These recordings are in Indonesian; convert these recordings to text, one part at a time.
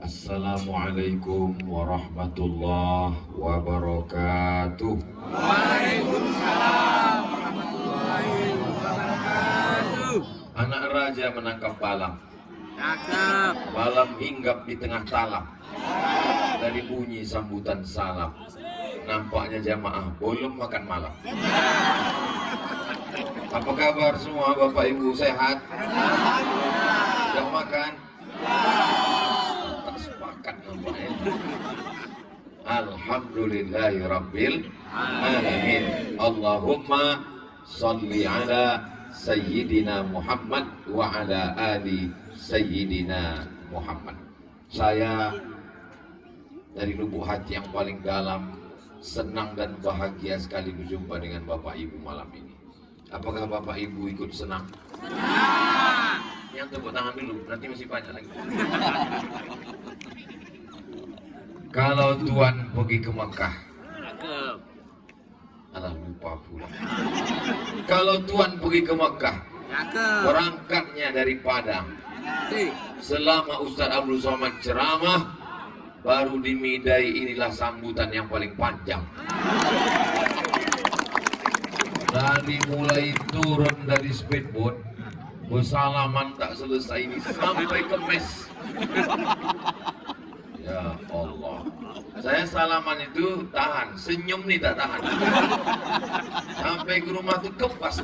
Assalamualaikum warahmatullahi wabarakatuh. Waalaikumsalam warahmatullahi wabarakatuh. Anak raja menangkap balang. Cakep. Balang hinggap di tengah talam. Dari bunyi sambutan salam, nampaknya jamaah belum makan malam. Apa kabar semua Bapak Ibu, sehat? Sudah makan? Tak sepakat nampaknya. Alhamdulillahirabbil alamin. Allahumma sholli ala Sayyidina Muhammad wa ala ali Sayyidina Muhammad. Saya dari lubuk hati yang paling dalam senang dan bahagia sekali berjumpa dengan Bapak Ibu malam ini. Apakah Bapak Ibu ikut senang? Yang tepuk tangan dulu, nanti masih banyak lagi. Kalau Tuhan pergi ke Mekah, Cakep. alah lupa pula. Kalau Tuhan pergi ke Mekah, Cakep. berangkatnya dari Padang. Si. Selama Ustaz Abdul Somad ceramah, baru di Midai inilah sambutan yang paling panjang. Dari mulai turun dari speedboat, bersalaman tak selesai ini sampai ke mes. Ya Allah, saya salaman itu tahan, senyum nih tak tahan. Sampai ke rumah tuh kepas.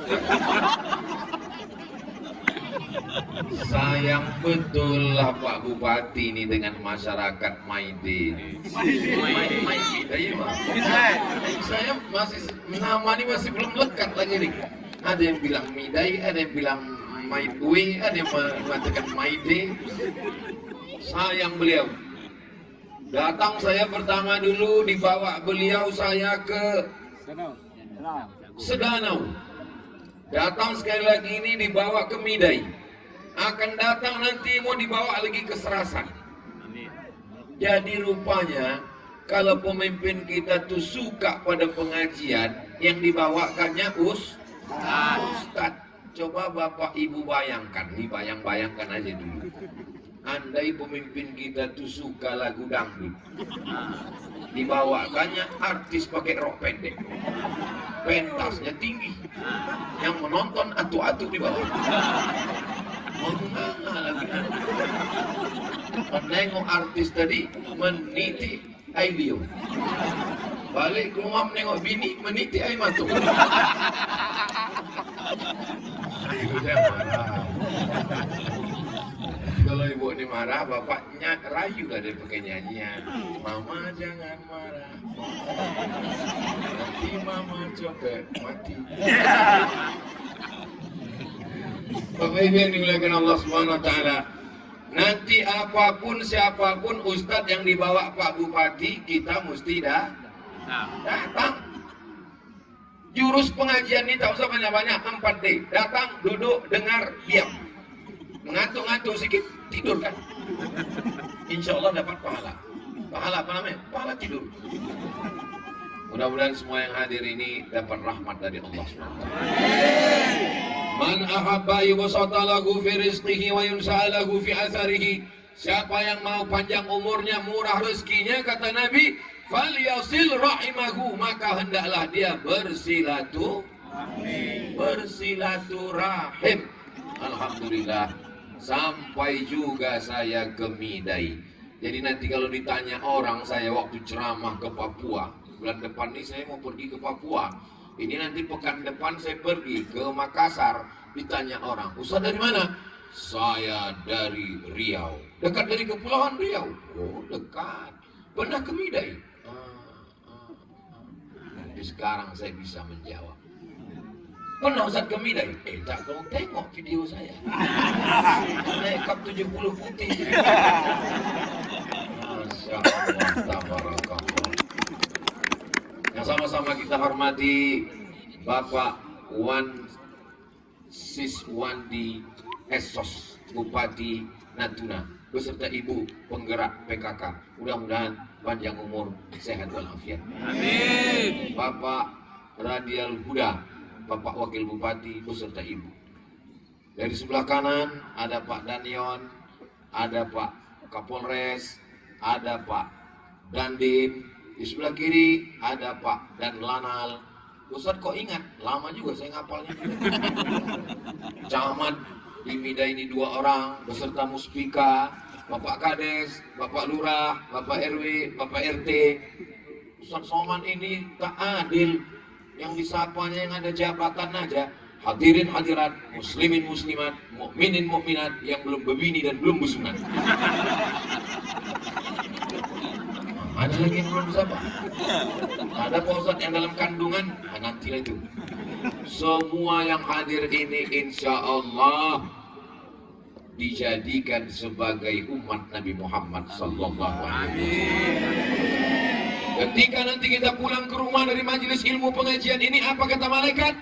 Sayang betul lah Pak Bupati ini dengan masyarakat Maidin. Maidin, saya masih nama ini masih belum lekat lagi nih. Ada yang bilang Midai, ada yang bilang Maidui, ada yang mengatakan Maidin. Sayang beliau. Datang saya pertama dulu dibawa beliau saya ke Sedanau. Datang sekali lagi ini dibawa ke Midai. Akan datang nanti mau dibawa lagi ke Serasan. Jadi rupanya kalau pemimpin kita tuh suka pada pengajian yang dibawakannya Ustadz. Coba Bapak Ibu bayangkan, nih bayang-bayangkan aja dulu. Andai pemimpin kita tuh suka lagu dangdut, dibawakannya artis pakai rok pendek, pentasnya tinggi, yang menonton atu-atu di bawah. Menganga lagi. Menengok artis tadi meniti air liur. Balik ke rumah menengok bini meniti air mata. Ibu saya marah. Kalau ibu ini marah, bapaknya rayu lah dia pakai nyanyian. Mama jangan marah, nanti mama copet mati. Bapak Ibu yang dimuliakan Allah Subhanahu wa taala. Nanti apapun siapapun ustadz yang dibawa Pak Bupati, kita mesti datang. Jurus pengajian ini tak usah banyak-banyak, 4D. Datang, duduk, dengar, diam. Mengantuk-ngantuk sedikit, tidur kan. Insya Allah dapat pahala. Pahala apa namanya? Pahala tidur. Mudah-mudahan semua yang hadir ini dapat rahmat dari Allah SWT. Man ahabba yubsata lahu fi rizqihi wa yunsa'a lahu fi atharihi. Siapa yang mau panjang umurnya, murah rezekinya, kata Nabi, falyasil rahimahu, maka hendaklah dia bersilaturahim. Alhamdulillah, sampai juga saya ke Midai. Jadi nanti kalau ditanya orang, saya waktu ceramah ke Papua, bulan depan ini saya mau pergi ke Papua. Ini nanti pekan depan saya pergi ke Makassar. Ditanya orang, Ustaz dari mana? Saya dari Riau. Dekat dari Kepulauan Riau? Oh dekat. Pernah ke Midai? Nanti sekarang saya bisa menjawab. Pernah Ustaz ke Midai? Tak, kamu tengok video saya. Naik kap 70 putih. Masya Allah, tabarakallah. Yang sama-sama kita hormati Bapak Wan Siswandi Esos, Bupati Natuna, beserta Ibu penggerak PKK. Mudah-mudahan panjang umur, sehat walafiat. Amin. Bapak Radial Huda, Bapak Wakil Bupati beserta Ibu. Dari sebelah kanan ada Pak Danion, ada Pak Kapolres, ada Pak Dandim, di sebelah kiri ada Pak Dan Lanal. Ustaz kok ingat? Lama juga saya ngapalnya. Camat di Mida ini 2 orang beserta Muspika, Bapak Kades, Bapak Lurah, Bapak RW, Bapak RT. Ustaz Somad ini tak adil, yang disapanya yang ada jabatan aja. Hadirin hadirat, muslimin muslimat, mukminin mukminat yang belum berbini dan belum bersunat. Ada lagi yang belum disapa. Ada Pak Ustaz yang dalam kandungan, nantilah itu. Semua yang hadir ini insya Allah dijadikan sebagai umat Nabi Muhammad sallallahu alaihi wasallam. Ketika nanti kita pulang ke rumah dari majelis ilmu pengajian ini, apa kata malaikat?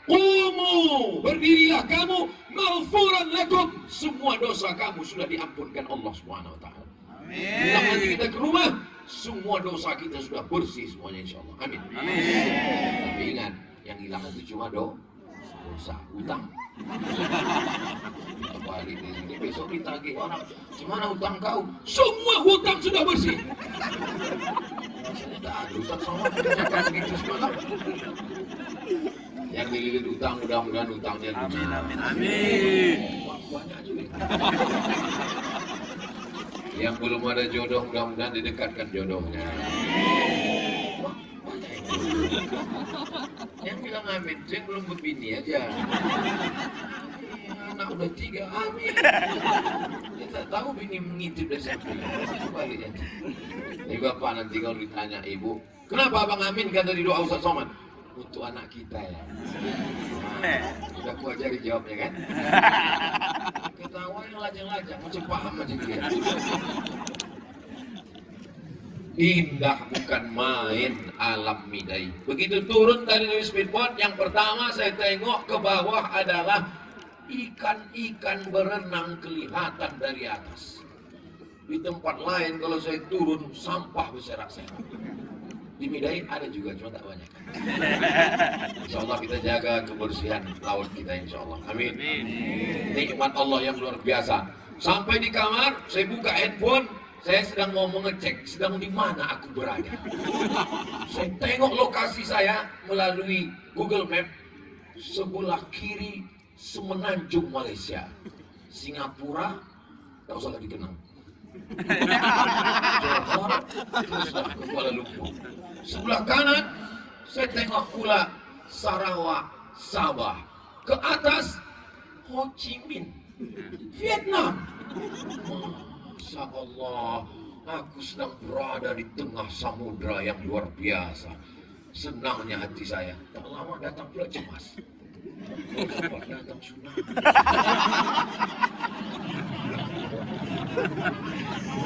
Qumu, berdirilah kamu, maghfuran lakum, semua dosa kamu sudah diampunkan Allah Subhanahu wa taala. Amin. Nanti kita ke rumah, semua dosa kita sudah bersih semuanya insyaallah. Amin. Amin. Tapi ingat, yang hilang itu cuma dosa, utang. Balik di sini besok ditagih orang, gimana utang kau? Semua hutang sudah bersih. Tidak ada utang sama begitu semalam. Yang dililit utang, mudah-mudahan utangnya lunas. Amin, amin. Banyak juga. Yang belum ada jodoh, mudah-mudahan didekatkan jodohnya. Banyak yang bilang amin, saya belum berbini aja. Anak udah 3, amin. Kita tahu bini mengintip dari siapa. Balik aja. Ini bapak nanti kalau ditanya ibu, kenapa abang amin kata di doa Ustaz Somad? Untuk anak kita ya. Udah ku ajari jawabnya kan. Ketawa yang lajang-lajang, macam paham aja dia. Indah bukan main alam midai. Begitu turun dari speedboat, yang pertama saya tengok ke bawah adalah ikan-ikan berenang kelihatan dari atas. Di tempat lain kalau saya turun sampah berserakan. Di Midai ada juga, cuma tak banyak. Insya Allah kita jaga kebersihan laut kita insya Allah. Amin. Nikmat Allah yang luar biasa. Sampai di kamar, saya buka handphone, saya sedang mau mengecek sedang di mana aku berada. Saya tengok lokasi saya melalui Google Map, sebelah kiri semenanjung Malaysia, Singapura, tak usah lagi kenal. Johor, teruslah ke Kuala Lumpur. Sebelah kanan, saya tengok pula Sarawak, Sabah. Ke atas, Ho Chi Minh, Vietnam. Masya Allah, aku sedang berada di tengah samudra yang luar biasa. Senangnya hati saya. Tak lama datang pula cemas. Datang tsunami.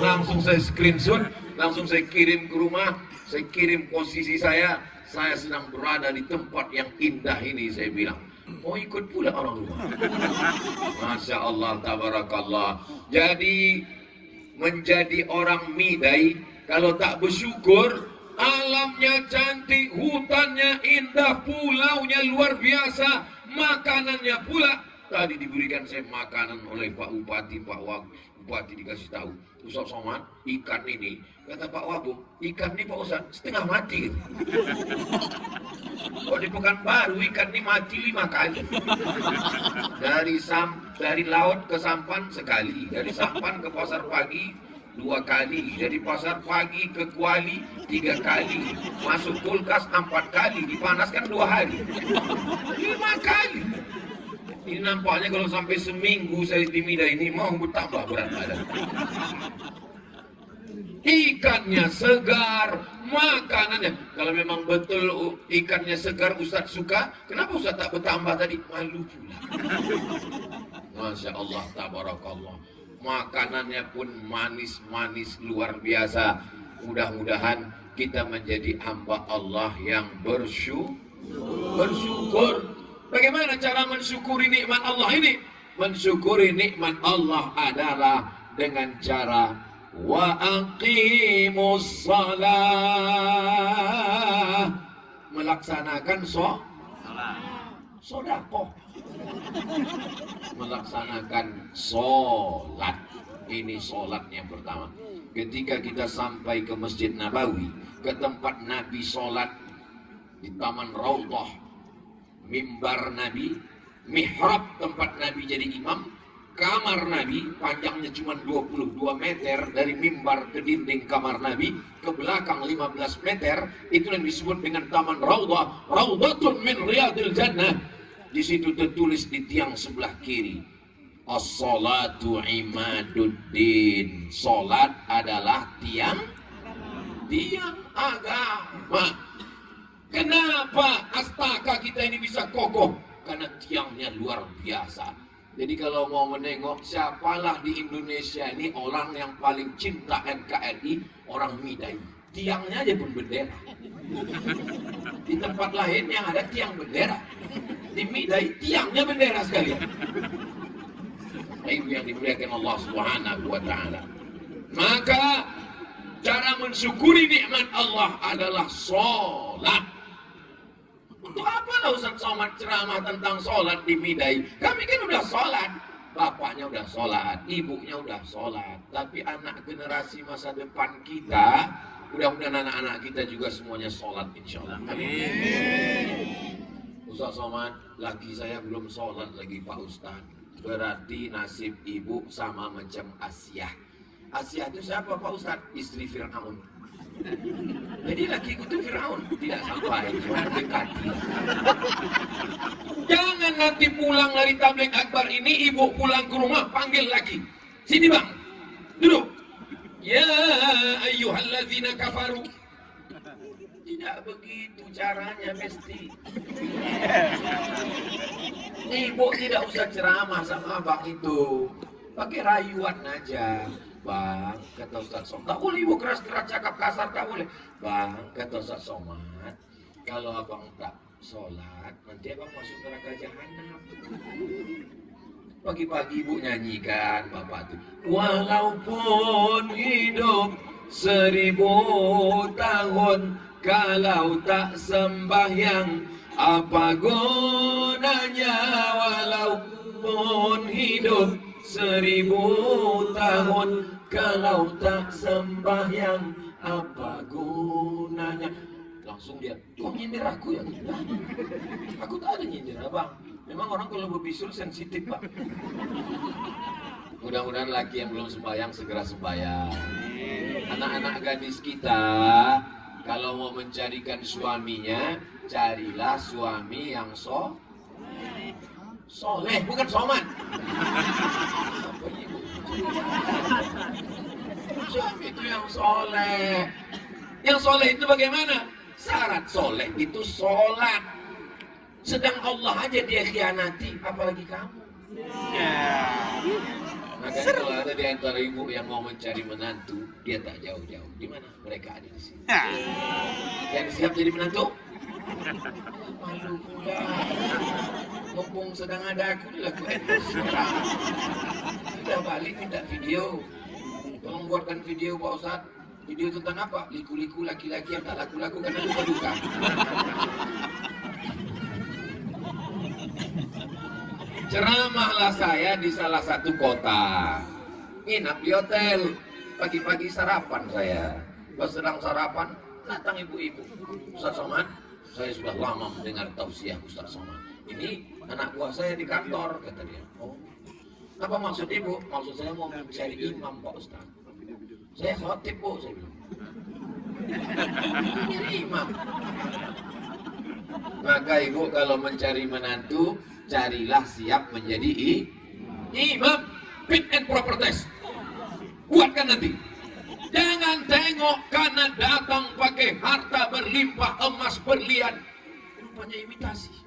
Langsung saya screenshot, langsung saya kirim ke rumah, saya kirim posisi saya sedang berada di tempat yang indah ini, saya bilang. Mau ikut pula orang rumah. Masya Allah, tabarakallah. Jadi menjadi orang Midai, kalau tak bersyukur, alamnya cantik, hutannya indah, pulaunya luar biasa, makanannya pula. Tadi diberikan saya makanan oleh Pak Bupati, Pak Bupati dikasih tahu, Ustaz Somad, ikan ini, kata Pak Wabung, ikan ini Pak Ustaz setengah mati. Oh di Pekanbaru ikan ini mati 5 kali. Dari laut ke sampan sekali, dari sampan ke pasar pagi 2 kali, dari pasar pagi ke Kuali 3 kali, masuk kulkas 4 kali, dipanaskan 2 hari, 5 kali. Ini nampaknya kalau sampai seminggu saya di Mida ini mau bertambah berat badan. Ikannya segar, makanannya. Kalau memang betul ikannya segar Ustaz suka, kenapa Ustaz tak bertambah tadi? Malu pula. Masya Allah, tabarakallah. Makanannya pun manis-manis luar biasa. Mudah-mudahan kita menjadi hamba Allah yang bersyukur. Bagaimana cara mensyukuri nikmat Allah ini? Mensyukuri nikmat Allah adalah dengan cara wa aqimus shalah, melaksanakan sedekah, melaksanakan sholat. Ini sholat yang pertama. Ketika kita sampai ke Masjid Nabawi, ke tempat Nabi sholat, di Taman Raudhah, mimbar Nabi, mihrab tempat Nabi jadi imam, kamar Nabi panjangnya cuma 22 meter dari mimbar ke dinding kamar Nabi, ke belakang 15 meter, itu yang disebut dengan Taman Raudhah, Raudhatun min Riyadil Jannah. Di situ tertulis di tiang sebelah kiri, as-salatu imaduddin. Salat adalah tiang agama. Kenapa astaka kita ini bisa kokoh? Karena tiangnya luar biasa. Jadi kalau mau menengok siapalah di Indonesia ini orang yang paling cinta NKRI, orang Midai. Tiangnya aja pun bendera. Di tempat lain yang ada tiang bendera. Di Midai tiangnya bendera sekalian. Itu yang dimuliakan Allah Subhanahu wa taala. Maka cara mensyukuri nikmat Allah adalah sholat. Untuk apa Ustaz Somad ceramah tentang sholat di Midai? Kami kan udah sholat. Bapaknya udah sholat, ibunya udah sholat. Tapi anak generasi masa depan kita, mudah-mudahan anak-anak kita juga semuanya sholat insya Allah. Amin. Ustaz Somad, laki saya belum sholat lagi Pak Ustaz. Berarti nasib ibu sama macam Asyah. Asyah itu siapa Pak Ustaz? Istri Fir'aun. Jadi lakiku itu Fir'aun, tidak sampai, cuma dekati. Jangan nanti pulang dari tabligh akbar ini, ibu pulang ke rumah, panggil laki. Sini bang, duduk. Ya ayyuhalladzina kafaru. Tidak begitu caranya Besti. Ibu tidak usah ceramah sama abang itu, pakai rayuan aja. Bang, kata Ustaz Somad, tak boleh ibu keras-keras cakap kasar, tak boleh. Bang, kata Ustaz Somad, kalau abang tak sholat, nanti abang masuk neraka jahanam. Pagi-pagi ibu nyanyikan bapak tuh, walaupun hidup 1000 tahun, kalau tak sembahyang, apa gunanya? Walaupun hidup 1000 tahun, kalau tak sembahyang, apa gunanya? Langsung dia, kok nyindir aku ya? Aku tak ada nyindir abang. Memang orang kalau berbisul sensitif pak. Mudah-mudahan laki yang belum sembahyang segera sembahyang. Anak-anak gadis kita, kalau mau mencarikan suaminya, carilah suami yang soleh, bukan soman. Suami itu yang soleh. Yang soleh itu bagaimana? Syarat soleh itu sholat. Sedang Allah aja dia khianati, apalagi kamu. Makanya kalau ada di antara ibu yang mau mencari menantu, dia tak jauh-jauh. Di mana? Mereka ada di sini. Yang siap jadi menantu? Malu pula. Mumpung sedang ada aku dilakukan sekarang. Sudah balik minta video. Tolong buatkan video Pak Ustadz. Video tentang apa? Liku-liku laki-laki yang tak laku-laku karena duka-duka. Ceramahlah saya di salah satu kota. Nginap di hotel. Pagi-pagi sarapan saya. Pas sedang sarapan, datang ibu-ibu. Ustaz Somad, saya sudah lama mendengar tausiah Ustaz Somad. Ini anak buah saya di kantor, kata dia. Oh, apa maksud ibu? Maksud saya mau mencari imam Pak Ustaz. Saya khotib bu, saya bilang. Mencari imam. Maka ibu kalau mencari menantu, carilah siap menjadi imam. Fit and proper test. Buatkan nanti. Jangan tengok karena datang pakai harta berlimpah, emas berlian. Rupanya imitasi.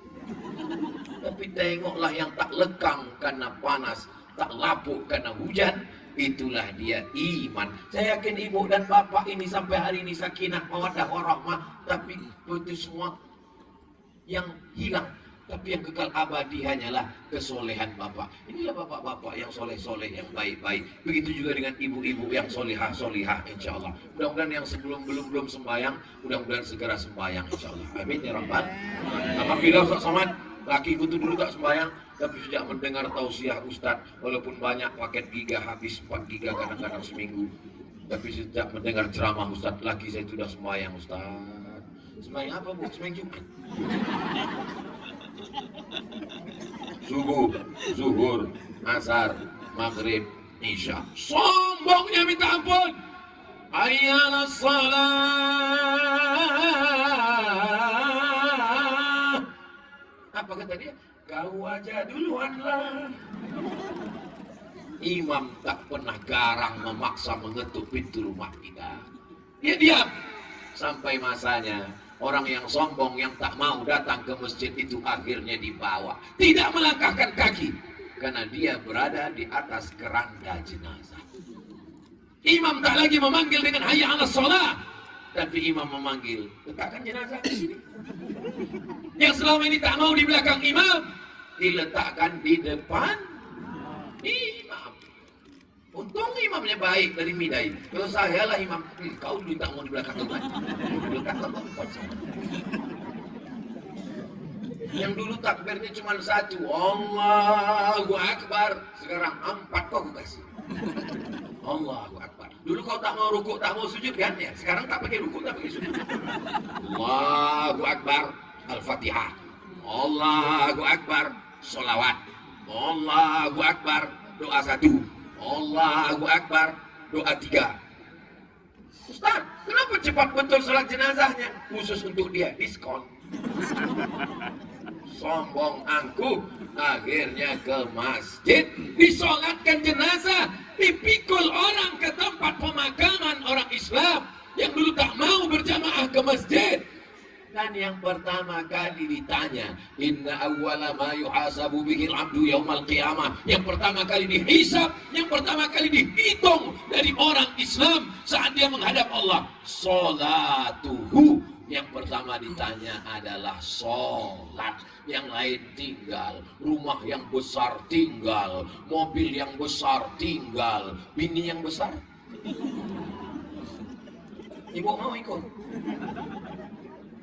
Tapi tengoklah yang tak lekang karena panas, tak lapuk karena hujan. Itulah dia iman. Saya yakin ibu dan bapak ini sampai hari ini sakinah, mawaddah, warahmah. Tapi itu semua yang hilang. Tapi yang kekal abadi hanyalah kesolehan bapak. Inilah bapak-bapak yang soleh-soleh, yang baik-baik. Begitu juga dengan ibu-ibu yang solihah-solihah insya Allah. Mudah-mudahan yang belum sembahyang, mudah-mudahan segera sembahyang insya Allah. Amin ya Rabbal. Apabila Ustaz Somad, laki itu dulu tak sembahyang, Tapi sejak mendengar tausiah Ustadz, walaupun banyak paket giga, habis 4 giga kadang-kadang seminggu. Tapi sejak mendengar ceramah Ustadz, laki saya sudah sembahyang Ustadz. Sembahyang apa bu? Sembahyang Jumat. Subuh, zuhur, asar, maghrib, isya. Sombongnya minta ampun. Hayyalah salat. Apa kata dia? Kau aja duluan lah. Imam tak pernah garang memaksa mengetuk pintu rumah kita. Dia diam. Sampai masanya orang yang sombong yang tak mau datang ke masjid itu akhirnya dibawa. Tidak melangkahkan kaki. Karena dia berada di atas keranda jenazah. Imam tak lagi memanggil dengan hayya 'alas shalah. Tapi imam memanggil, letakkan jenazah di sini. Yang selama ini tak mau di belakang imam, diletakkan di depan imam. Untung imamnya baik dari midai. Kalau saya lah imam, kau dulu tak mau di belakang imam. Letakkan tempat sana. Yang dulu takbirnya cuma 1, Allahu Akbar. Sekarang 4 kau kasih. Allahu Akbar. Dulu kau tak mau rukuk, tak mau sujud kan? Ya, sekarang tak pakai rukuk, tak pakai sujud. Allahu Akbar, Al-Fatihah. Allahu Akbar, Sholawat. Allahu Akbar, doa 1. Allahu Akbar, doa 3. Ustaz, kenapa cepat betul sholat jenazahnya? Khusus untuk dia, diskon. Sombong angkuh, akhirnya ke masjid, disolatkan jenazah, dipikul orang ke tempat pemakaman orang Islam yang dulu tak mau berjamaah ke masjid. Dan yang pertama kali ditanya, inna awwala ma yuhasabu bihil abdu yaumal qiyamah. Yang pertama kali dihisab, yang pertama kali dihitung dari orang Islam saat dia menghadap Allah, sholatuhu. Yang pertama ditanya adalah sholat. Yang lain tinggal. Rumah yang besar tinggal. Mobil yang besar tinggal. Bini yang besar. Ibu mau ikut?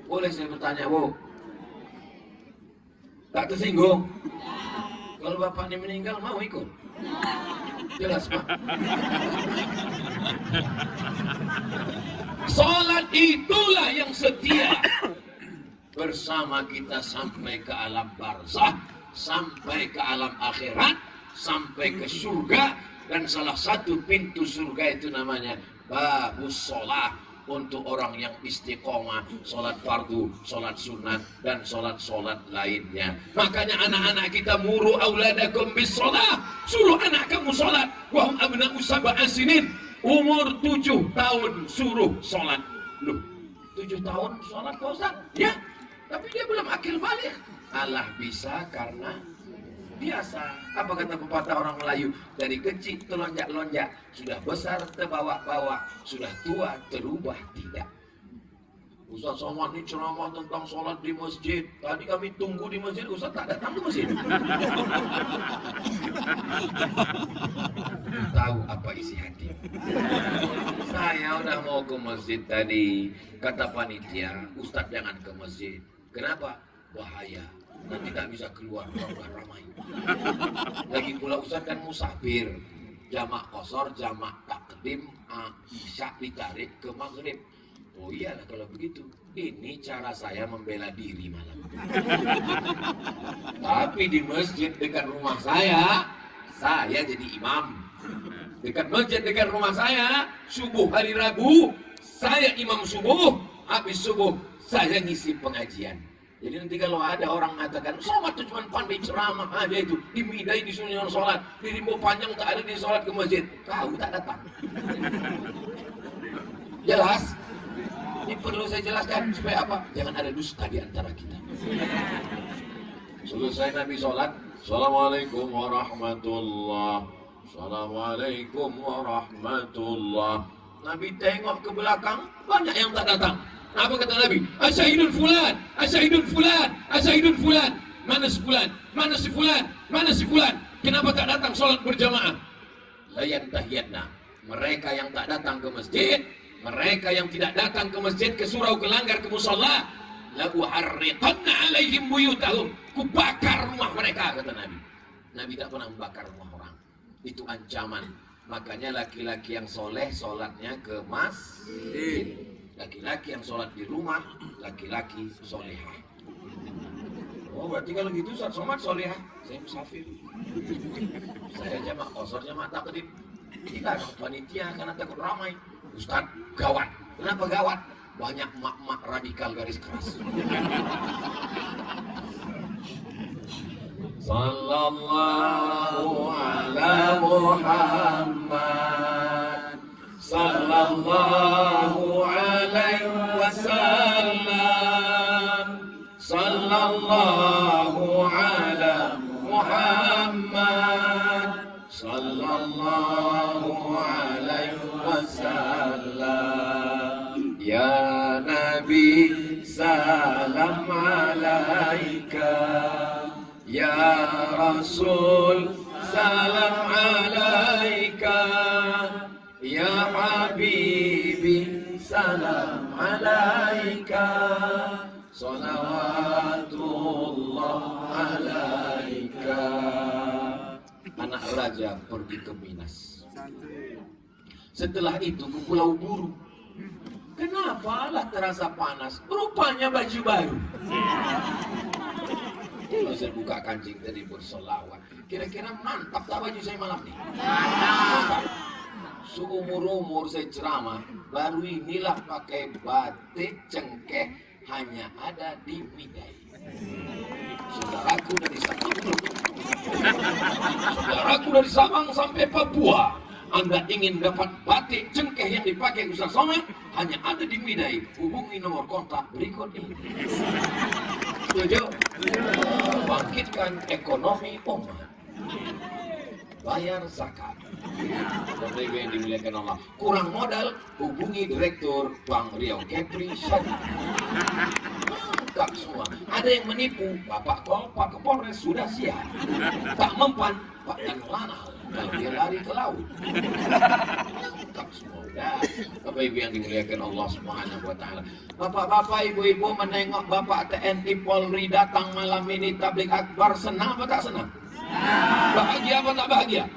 Boleh saya bertanya, Bu? Tak tersinggung? Kalau bapaknya meninggal mau ikut? Jelas, Pak. Salat itulah yang setia bersama kita sampai ke alam barzah, sampai ke alam akhirat, sampai ke surga. Dan salah satu pintu surga itu namanya babus sholat. Untuk orang yang istiqomah, sholat fardu, sholat sunat, dan sholat-sholat lainnya. Makanya anak-anak kita muru auladakum bis sholat. Suruh anak kamu sholat. Wahum abna'u sab'a sinin. Umur 7 tahun suruh sholat. Loh, 7 tahun sholat Pak Ustaz? Ya, tapi dia belum akil balik. Allah bisa karena biasa. Apa kata pepatah orang Melayu? Dari kecil telonjak-lonjak, sudah besar terbawa-bawa, sudah tua terubah tidak. Ustaz Somad ini ceramah tentang sholat di masjid. Tadi kami tunggu di masjid, Ustaz tak datang ke masjid. Tahu apa isi hati. Saya udah mau ke masjid tadi. Kata panitia, Ustaz jangan ke masjid. Kenapa? Bahaya. Nanti tak bisa keluar, udah ramai. Lagi pula Ustaz kan musafir. Jamak qasar, jamak takdim, isya ditarik ke maghrib. Oh iyalah kalau begitu. Ini cara saya membela diri malam. Tapi di masjid dekat rumah saya jadi imam. Dekat masjid dekat rumah saya, subuh hari Rabu, saya imam subuh. Habis subuh, saya ngisi pengajian. Jadi nanti kalau ada orang mengatakan, Somad itu cuma pandai ceramah aja itu, dimidai disuruh orang sholat, di rimbo panjang tak ada di sholat ke masjid, kau tak datang. Jelas? Ini perlu saya jelaskan supaya apa? Jangan ada dusta di antara kita. Selesai Nabi sholat, Assalamualaikum warahmatullah, Assalamualaikum warahmatullah. Nabi tengok ke belakang, banyak yang tak datang. Apa kata Nabi? Asyahidun fulan, asyahidun fulan, asyahidun fulan. Mana si fulan? Mana si fulan? Mana si fulan? Kenapa tak datang sholat berjamaah? Layan tahiyatna. Mereka yang tak datang ke masjid, mereka yang tidak datang ke masjid, ke surau, ke langgar, ke musalla, la uharriqanna alaihim buyutahum. Kubakar rumah mereka, kata Nabi. Nabi tak pernah membakar rumah orang. Itu ancaman. Makanya laki-laki yang soleh sholatnya ke masjid. Laki-laki yang sholat di rumah, laki-laki solehah. Oh berarti kalau gitu Ustaz Somad solehah. Saya musafir. Saya jamak kosor jamak takdim. Kita ada panitia karena takut ramai. Ustaz gawat. Kenapa gawat? Banyak mak-mak radikal garis keras. Sallallahu ala Muhammad Sallallahu alaihi wasallam Sallallahu ala Muhammad Sallallahu alaihi wasallam Ya Nabi salam alaika Ya Rasul salam alaika Ya Habibi salam alaika Salawatullah alaika. Anak raja pergi ke Minas. Setelah itu ke Pulau Buru. Kenapa lah terasa panas? Rupanya baju baru. Kalau saya buka kancing tadi bersolawat, kira-kira mantap tak baju saya malam ini? Mantap. Seumur-umur saya ceramah, baru inilah pakai batik cengkeh hanya ada di Midai. Saudaraku dari Sabang, saudaraku dari Sabang sampai Papua, Anda ingin dapat batik cengkeh yang dipakai Ustaz Somad, hanya ada di Midai. Hubungi nomor kontak berikut ini. Setuju? Bangkitkan ekonomi umat. Bayar zakat. Bapak Ibu yang dimuliakan Allah. Kurang modal, hubungi Direktur Bank Riau Kepri Syariah. Lengkap semua. Ada yang menipu, Pak Kapolres sudah siap. Tak mempan, Pak Dan Lanal. Kalau dia lari ke laut. Lengkap semua. Udah. Bapak Ibu yang dimuliakan Allah Subhanahu wa taala. Bapak-bapak, ibu-ibu menengok Bapak TNI Polri datang malam ini tablik akbar, senang apa tak senang? Bahagia apa tak bahagia?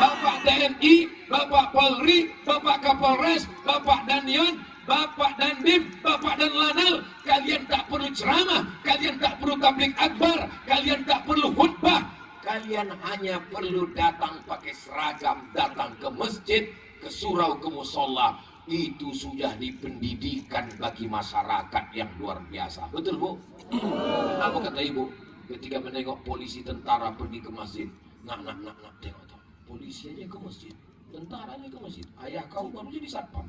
Bapak TNI, Bapak Polri, Bapak Kapolres, Bapak Danyon, Bapak Dandim, Bapak Dan Lanal, kalian tak perlu ceramah, kalian tak perlu tablik akbar, kalian tak perlu khutbah, kalian hanya perlu datang pakai seragam, datang ke masjid, ke surau, ke musola. Itu sudah dipendidikan bagi masyarakat yang luar biasa. Betul Bu? Apa kata Ibu ketika menengok polisi tentara pergi ke masjid? Nak, tengok tak. Polisi aja ke masjid, tentara aja ke masjid. Ayah kau baru jadi satpam.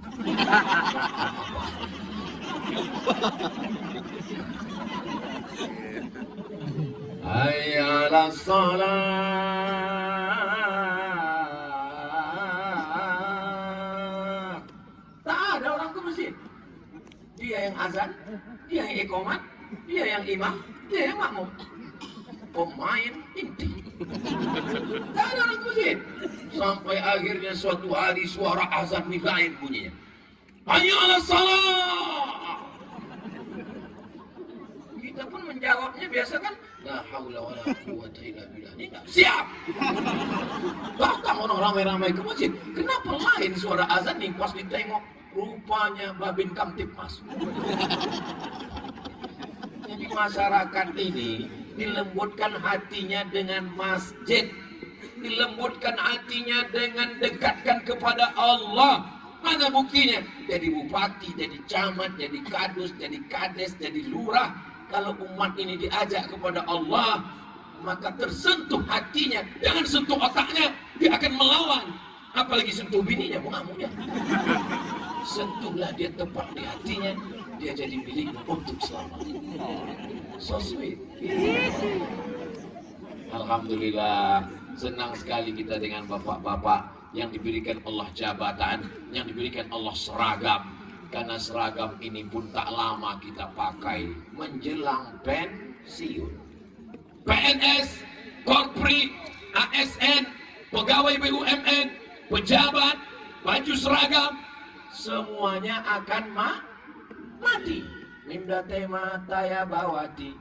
Hayya 'alas shalah. Tak ada orang ke masjid. Dia yang azan, dia yang iqamat, dia yang imam, dia yang makmum. Pemain inti. Tak ada orang ke masjid. Sampai akhirnya suatu hari suara azan lain bunyinya. Hayya 'alas shalah. Kita pun menjawabnya biasa kan, la haula wala quwwata illa billah. Ini enggak siap. Datang orang ramai-ramai ke masjid. Kenapa lain suara azan nih pas ditengok rupanya Babin Kamtipmas. Jadi masyarakat ini dilembutkan hatinya dengan masjid, dilembutkan hatinya dengan dekatkan kepada Allah. Mana buktinya? Jadi bupati, jadi camat, jadi kadus, jadi kades, jadi lurah. Kalau umat ini diajak kepada Allah, maka tersentuh hatinya. Jangan sentuh otaknya, dia akan melawan. Apalagi sentuh bininya, mengamuknya. Sentuhlah dia tepat di hatinya, dia jadi milikmu untuk selamanya. So sweet. Alhamdulillah, senang sekali kita dengan bapak-bapak yang diberikan Allah jabatan, yang diberikan Allah seragam. Karena seragam ini pun tak lama kita pakai menjelang pensiun. PNS, Korpri, ASN, pegawai BUMN, pejabat, baju seragam, semuanya akan mati. Mimda tema taya bawati.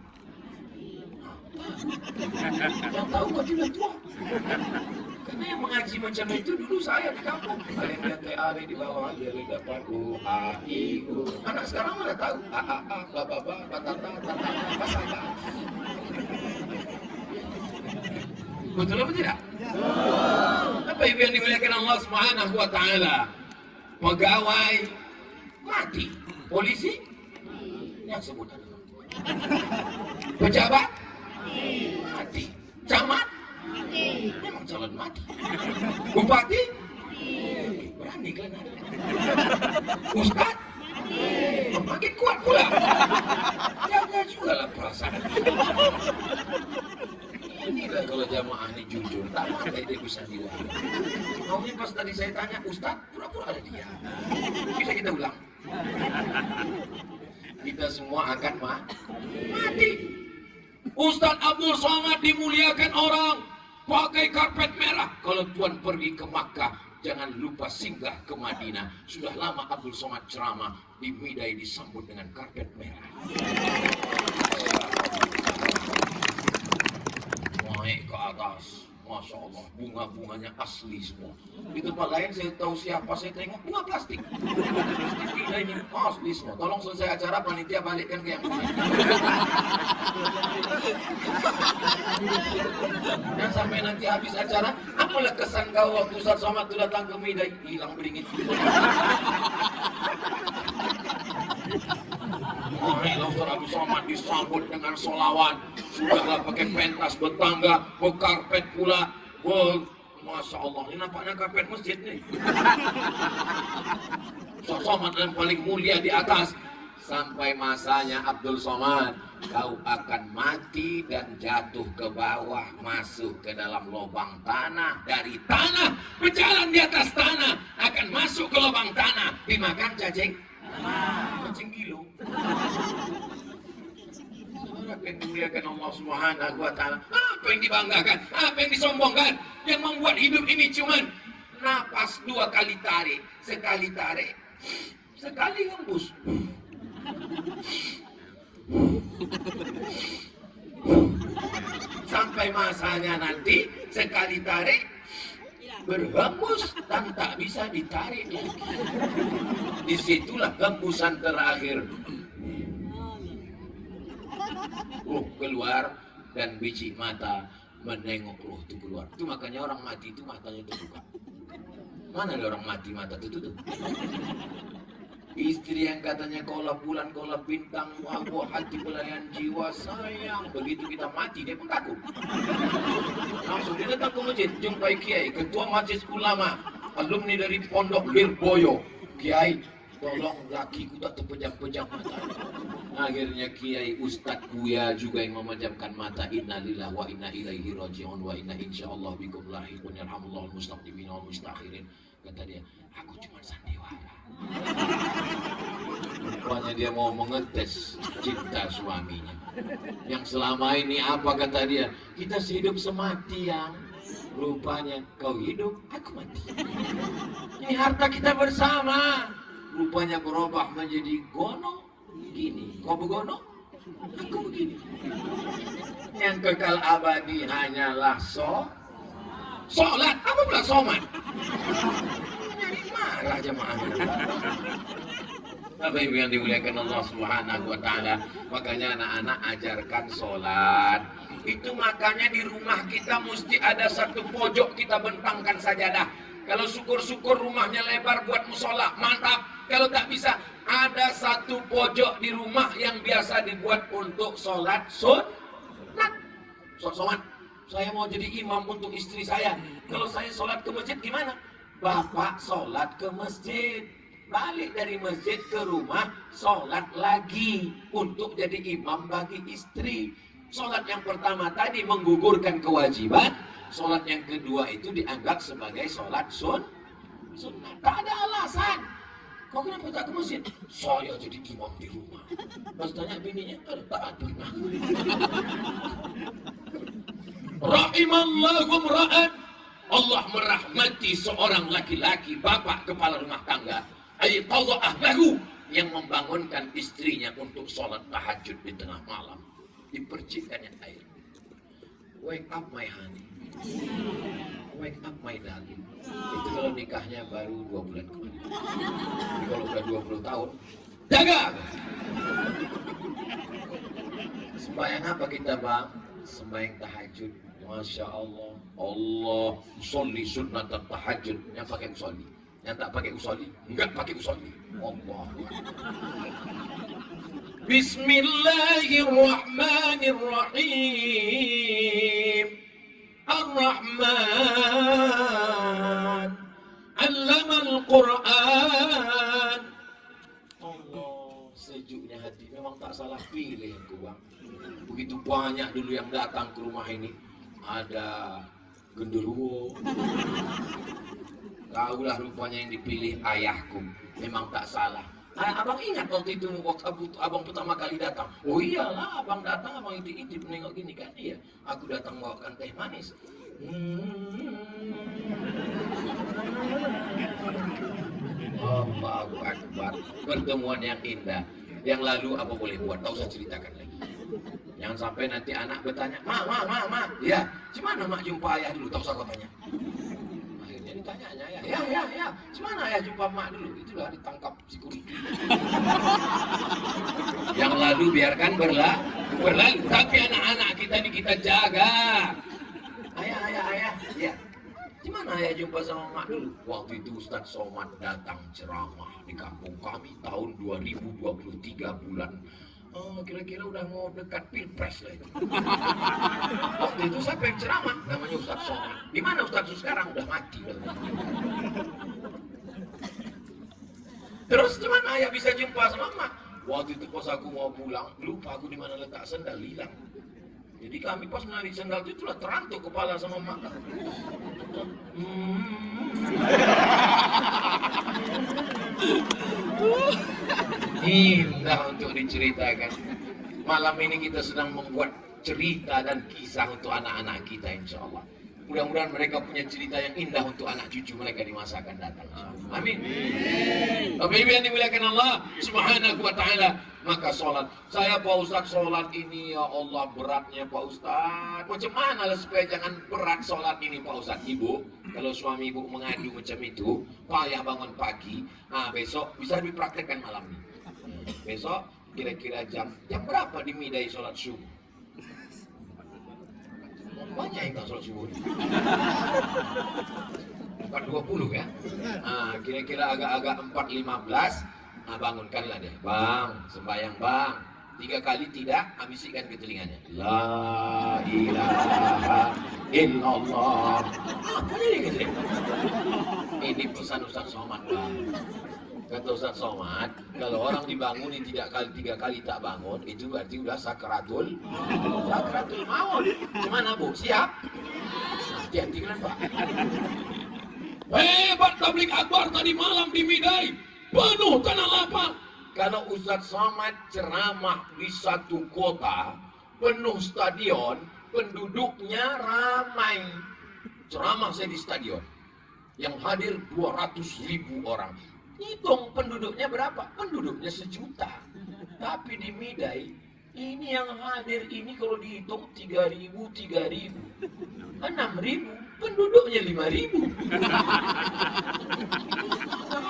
Yang tahu kok tidak tua. Karena yang mengaji macam itu dulu saya di kampung. Ada yang lihat TAB di bawah, dia lihat depan U, A, I, U. Anak sekarang mana tahu? A, A, A, ba, ba, ba, ba, ta, ta, ta, ta, bahasa Arab. Betul apa tidak? Apa ibu yang dimuliakan Allah Subhanahu wa taala? Pegawai mati, polisi yang sebut. Pejabat mati, camat memang calon mati, bupati berani kan ada, ustad makin kuat pula, jaga juga lah perasaan. Inilah kalau jamaah ini jujur, tak mati dia bisa diulang. Maunya pas tadi saya tanya ustad, pura-pura ada dia. Bisa kita ulang. Kita semua akan mati. Ustadz Abdul Somad dimuliakan orang pakai karpet merah. Kalau Tuan pergi ke Makkah, jangan lupa singgah ke Madinah. Sudah lama Abdul Somad ceramah di Midai disambut dengan karpet merah. Naik ke atas, Masya Allah, bunga-bunganya asli semua. Di tempat lain saya tahu siapa, saya tengok bunga plastik. Tidak, ini asli semua. Tolong selesai acara, panitia balikkan ke yang punya. Dan sampai nanti habis acara, apalah kesan kau waktu Ustaz Somad itu datang ke Midai? Hilang beringit. Ustaz Abdul Somad disambut dengan sholawat. Sudahlah pakai pentas bertangga, berkarpet pula. Masya Allah, ini nampaknya karpet masjid nih. Ustaz Somad yang paling mulia di atas. Sampai masanya Abdul Somad, kau akan mati dan jatuh ke bawah, masuk ke dalam lubang tanah. Dari tanah, berjalan di atas tanah, akan masuk ke lubang tanah, dimakan cacing. Cacing gilo. Apa yang dimuliakan Allah Subhanahu wa taala? Apa yang dibanggakan? Apa yang disombongkan? Yang membuat hidup ini cuman napas 2 kali tarik, sekali tarik, sekali hembus. Sampai masanya nanti sekali tarik berhembus dan tak bisa ditarik lagi. Disitulah hembusan terakhir. Ruh keluar dan biji mata menengok ruh itu keluar. Itu makanya orang mati itu matanya terbuka. Mana ada orang mati mata tertutup? Istri yang katanya kaulah bulan, kaulah bintang, wahwa hati pelayan jiwa sayang. Begitu kita mati dia pun takut. Langsung dia datang ke masjid, jumpai kiai, ketua majelis ulama, alumni dari pondok Lirboyo. Kiai, tolong lakiku tak terpejam-pejam mata. Akhirnya Kiai Ustadz Buya juga yang memejamkan mata. Innalillahi wa inna ilaihi raji'un wa inna insyaallah bikum lahiqun yarhamullahu mustaqdimin wal mustakhirin. Kata dia, aku cuma sandiwara. Rupanya dia mau mengetes cinta suaminya. Yang selama ini apa kata dia? Kita sehidup semati yang. Rupanya kau hidup, aku mati. Ini harta kita bersama. Rupanya berubah menjadi gono. Gini, kau begono, aku begini. Yang kekal abadi hanyalah sholat. Apa pula somat? Jadi marah jemaah. Bapak Ibu yang dimuliakan Allah Subhanahu wa taala, makanya anak-anak ajarkan sholat. Itu makanya di rumah kita mesti ada satu pojok kita bentangkan sajadah. Kalau syukur-syukur rumahnya lebar buat musola, mantap. Kalau tak bisa, ada satu pojok di rumah yang biasa dibuat untuk sholat sunat. Sholat, saya mau jadi imam untuk istri saya. Kalau saya sholat ke masjid gimana? Bapak sholat ke masjid, balik dari masjid ke rumah, sholat lagi untuk jadi imam bagi istri. Sholat yang pertama tadi menggugurkan kewajiban. Sholat yang kedua itu dianggap sebagai sholat sunat. Tak ada alasan. Kau kenapa tak ke masjid? Saya jadi imam di rumah. Pas tanya bininya, tak ada. Rahimallahu mra'an. Allah merahmati seorang laki-laki, bapak kepala rumah tangga. Ayatullah ahlahu, yang membangunkan istrinya untuk sholat tahajud di tengah malam. Dipercikannya air. wake up my honey, wake up my darling. Itu kalau nikahnya baru 2 bulan kemarin. Kalau udah 20 tahun, jaga. Sembahyang apa kita bang? Sembahyang tahajud. Masya Allah. Allah usolli sunnatan tahajud. Yang pakai usolli. Yang tak pakai usolli, enggak pakai usolli. Allah. Bismillahirrahmanirrahim. Ar-Rahman. Allamal Quran. Allah, sejuknya hati. Memang tak salah pilih aku bang. Begitu banyak dulu yang datang ke rumah ini. Ada genderuwo. Kaulah rupanya yang dipilih ayahku. Memang tak salah. Abang ingat waktu itu waktu abang pertama kali datang. Oh iyalah, abang datang abang intip-intip nengok gini kan dia. Aku datang bawakan teh manis. Allahu Akbar. Pertemuan yang indah. Yang lalu apa boleh buat? Tak usah ceritakan lagi. Jangan sampai nanti anak bertanya, Ma. Ya, gimana mak jumpa ayah dulu? Tak usah kau tanya. Akhirnya ditanyanya ya. Gimana ayah jumpa mak dulu? Itulah ditangkap security. Yang lalu biarkan berlalu. Tapi anak-anak kita ini kita jaga. Ayah. Ya. Gimana ayah jumpa sama mak dulu? Waktu itu Ustadz Somad datang ceramah di kampung kami tahun 2023 bulan. Kira-kira udah mau dekat pilpres lah itu. Waktu itu siapa yang ceramah? Namanya Ustadz Somad. Di mana Ustadz sekarang? Udah mati. Terus gimana ayah bisa jumpa sama mak? Waktu itu pas aku mau pulang, lupa aku di mana letak sendal, hilang. Jadi kami pas menarik sendal itu itulah terantuk kepala sama mak. Indah untuk diceritakan. Malam ini kita sedang membuat cerita dan kisah untuk anak-anak kita insya Allah. Mudah-mudahan mereka punya cerita yang indah untuk anak cucu mereka di masa akan datang. Amin. Bapak Ibu yang dimuliakan Allah Subhanahu wa taala, maka sholat. Saya Pak Ustaz sholat ini ya Allah beratnya Pak Ustaz. Macam mana lah supaya jangan berat sholat ini Pak Ustaz? Ibu, kalau suami ibu mengadu macam itu, payah bangun pagi. Besok bisa dipraktekkan malam ini. Besok kira-kira jam berapa dimidai sholat subuh? Banyak yang tak sholat subuh. 4.20 ya. Kira-kira agak-agak 4.15. Bangunkanlah dia. Bang, sembahyang bang. 3 kali tidak, bisikkan ke telinganya. La ilaha illallah. Apa ini? Ini pesan Ustaz Somad bang. Kata Ustaz Somad, kalau orang dibanguni 3 kali tak bangun, itu berarti udah sakratul maut. Gimana Bu? Siap? Hati-hati kan Pak. Hebat tablik akbar tadi malam di Midai, penuh tanah lapang. Kalau Ustaz Somad ceramah di satu kota, penuh stadion, penduduknya ramai. Ceramah saya di stadion, yang hadir 200.000 orang. Hitung penduduknya berapa? Penduduknya 1 juta. Tapi di Midai, ini yang hadir ini kalau dihitung 3.000, 6.000. Penduduknya 5.000.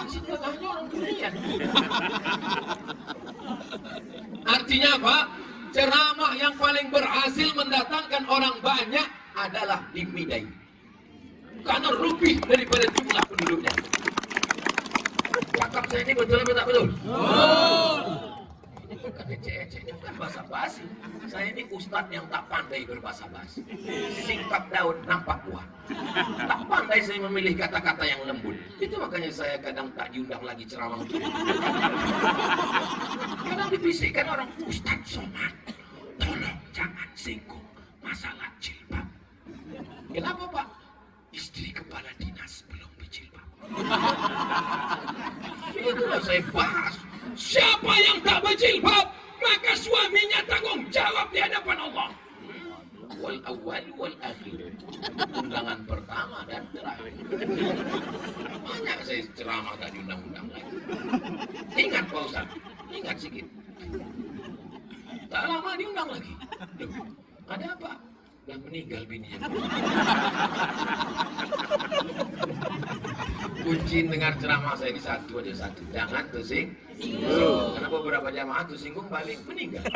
Setengahnya orang dunia. Artinya apa? Ceramah yang paling berhasil mendatangkan orang banyak adalah di Midai. Karena lebih daripada jumlah penduduknya. Cakap saya ini betul atau tak betul? Ini bukan ecek-ecek, ini bukan basa-basi. Saya ini ustadz yang tak pandai berbahasa basi. Singkap daun nampak buah. Tak pandai saya memilih kata-kata yang lembut. Itu makanya saya kadang tak diundang lagi ceramah. Kadang dibisikkan orang, Ustadz Somad, tolong jangan singgung masalah jilbab. Kenapa Pak? Istri kepala dinas belum berjilbab. Itulah saya bahas. Siapa yang tak berjilbab, maka suaminya tanggung jawab di hadapan Allah. Wal awal wal akhir. Undangan pertama dan terakhir. Banyak saya ceramah tak diundang-undang lagi. Ingat Pak Ustaz, ingat sedikit. Tak lama diundang lagi. Loh, ada apa? Lah meninggal bininya. Kunci dengar ceramah saya ini satu aja, satu. Jangan tersinggung. Karena beberapa jamaah tersinggung balik meninggal.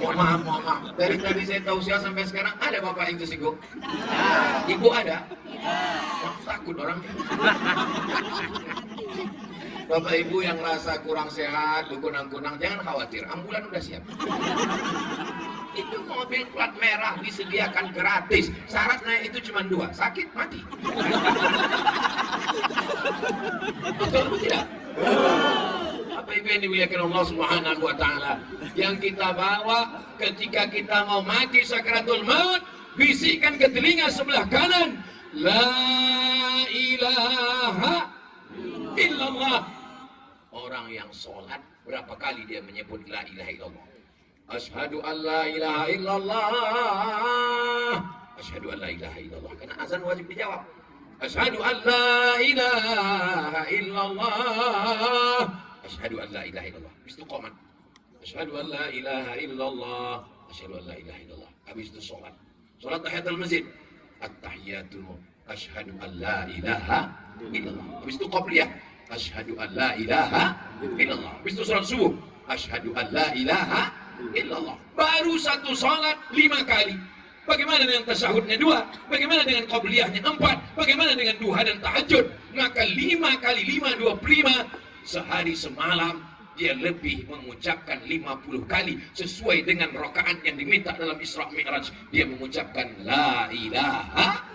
Mohon maaf. Dari tadi saya tausiah sampai sekarang ada bapak yang tersinggung? Ibu ada? Wah, takut orang. Bapak ibu yang rasa kurang sehat, kunang-kunang, jangan khawatir. Ambulan udah siap. Itu mobil plat merah disediakan gratis. Syarat naik itu cuma 2, sakit mati. Betul tidak? Apa ibu yang dimuliakan Allah Subhanahu wa taala? Yang kita bawa ketika kita mau mati sakaratul maut, bisikkan ke telinga sebelah kanan, la ilaha illallah. Orang yang sholat berapa kali dia menyebut la ilaha illallah? Asyhadu an la ilaha illallah. Asyhadu an la ilaha illallah. Karena azan wajib dijawab. Asyhadu an la ilaha illallah. Asyhadu an la ilaha illallah. Habis itu qomat. Asyhadu an la ilaha illallah. Asyhadu an la ilaha illallah. Habis itu sholat. Sholat tahiyatul masjid. At-tahiyatul. Asyhadu an la ilaha illallah. Habis itu qabliyah. Asyhadu an la ilaha illallah. Habis itu sholat subuh. Asyhadu an la ilaha illallah. Baru satu sholat 5 kali. Bagaimana dengan tasyahudnya 2? Bagaimana dengan qabliyahnya 4? Bagaimana dengan duha dan tahajud? Maka 5 kali 5, 25. Sehari semalam dia lebih mengucapkan 50 kali sesuai dengan rakaat yang diminta dalam Isra Mi'raj. Dia mengucapkan la ilaha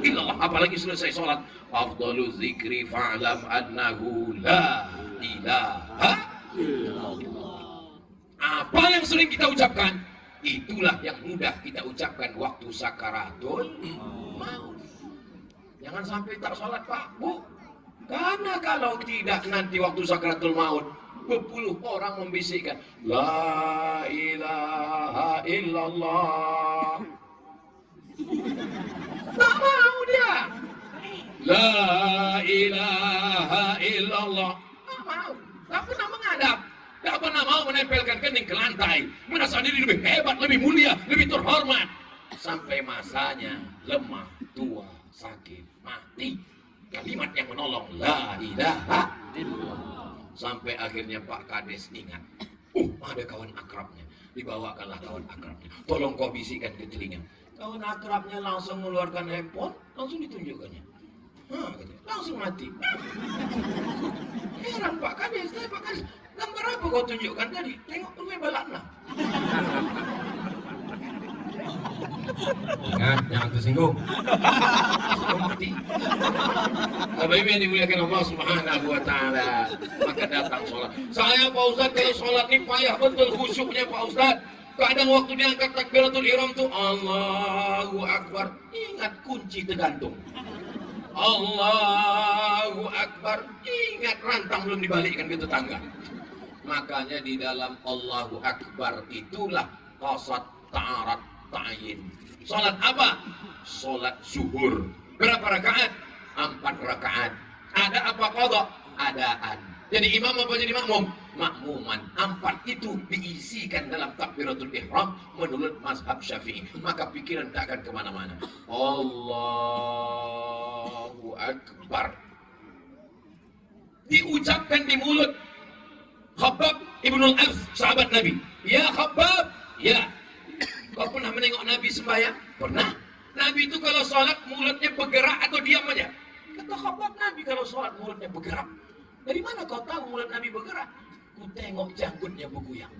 illallah. Apalagi selesai sholat, afdalu zikri fa'lam annahu la ilaha illallah. Apa yang sering kita ucapkan, itulah yang mudah kita ucapkan waktu sakaratul maut. Jangan sampai tak sholat Pak, Bu. Karena kalau tidak nanti waktu sakaratul maut, berpuluh orang membisikkan la ilaha illallah. Tak mau dia. La ilaha illallah. Tak mau. Tak pernah menghadap. Tak pernah mau menempelkan kening ke lantai. Merasa diri lebih hebat, lebih mulia, lebih terhormat. Sampai masanya lemah, tua, sakit, mati. Kalimat yang menolong la ilaha illallah. Sampai akhirnya Pak Kades ingat. Ada kawan akrabnya. Dibawakanlah kawan akrabnya. Tolong kau bisikkan ke telinga. Kawan akrabnya langsung mengeluarkan handphone, langsung ditunjukkannya. Langsung mati. Heran Pak Kades, Pak Kades. Gambar apa kau tunjukkan tadi? Tengok tuh balakna. Ingat, jangan tersinggung. Mati. Bapak Ibu yang dimuliakan Allah Subhanahu wa taala, maka datang sholat. Saya Pak Ustaz kalau sholat ini payah betul khusyuknya Pak Ustaz. Kadang waktu diangkat takbiratul ihram tuh Allahu Akbar. Ingat kunci tergantung. Allahu Akbar. Ingat rantang belum dibalikkan ke tetangga. Makanya di dalam Allahu Akbar itulah qasad, ta'arat, ta'yin. Salat apa? Salat zuhur. Berapa rakaat? 4 rakaat. Ada apa qadha? Adaan. Jadi imam apa jadi makmum? Makmuman. 4 itu diisikan dalam takbiratul ihram menurut mazhab Syafi'i. Maka pikiran tak akan kemana-mana. Allahu Akbar. Diucapkan di mulut. Khabbab Ibnul Arz, sahabat Nabi. Ya Khabbab, ya. Kau pernah menengok Nabi sembahyang? Pernah. Nabi itu kalau sholat mulutnya bergerak atau diam aja? Kata Khabbab, Nabi kalau sholat mulutnya bergerak. Dari mana kau tahu mulut Nabi bergerak? Ku tengok janggutnya bergoyang.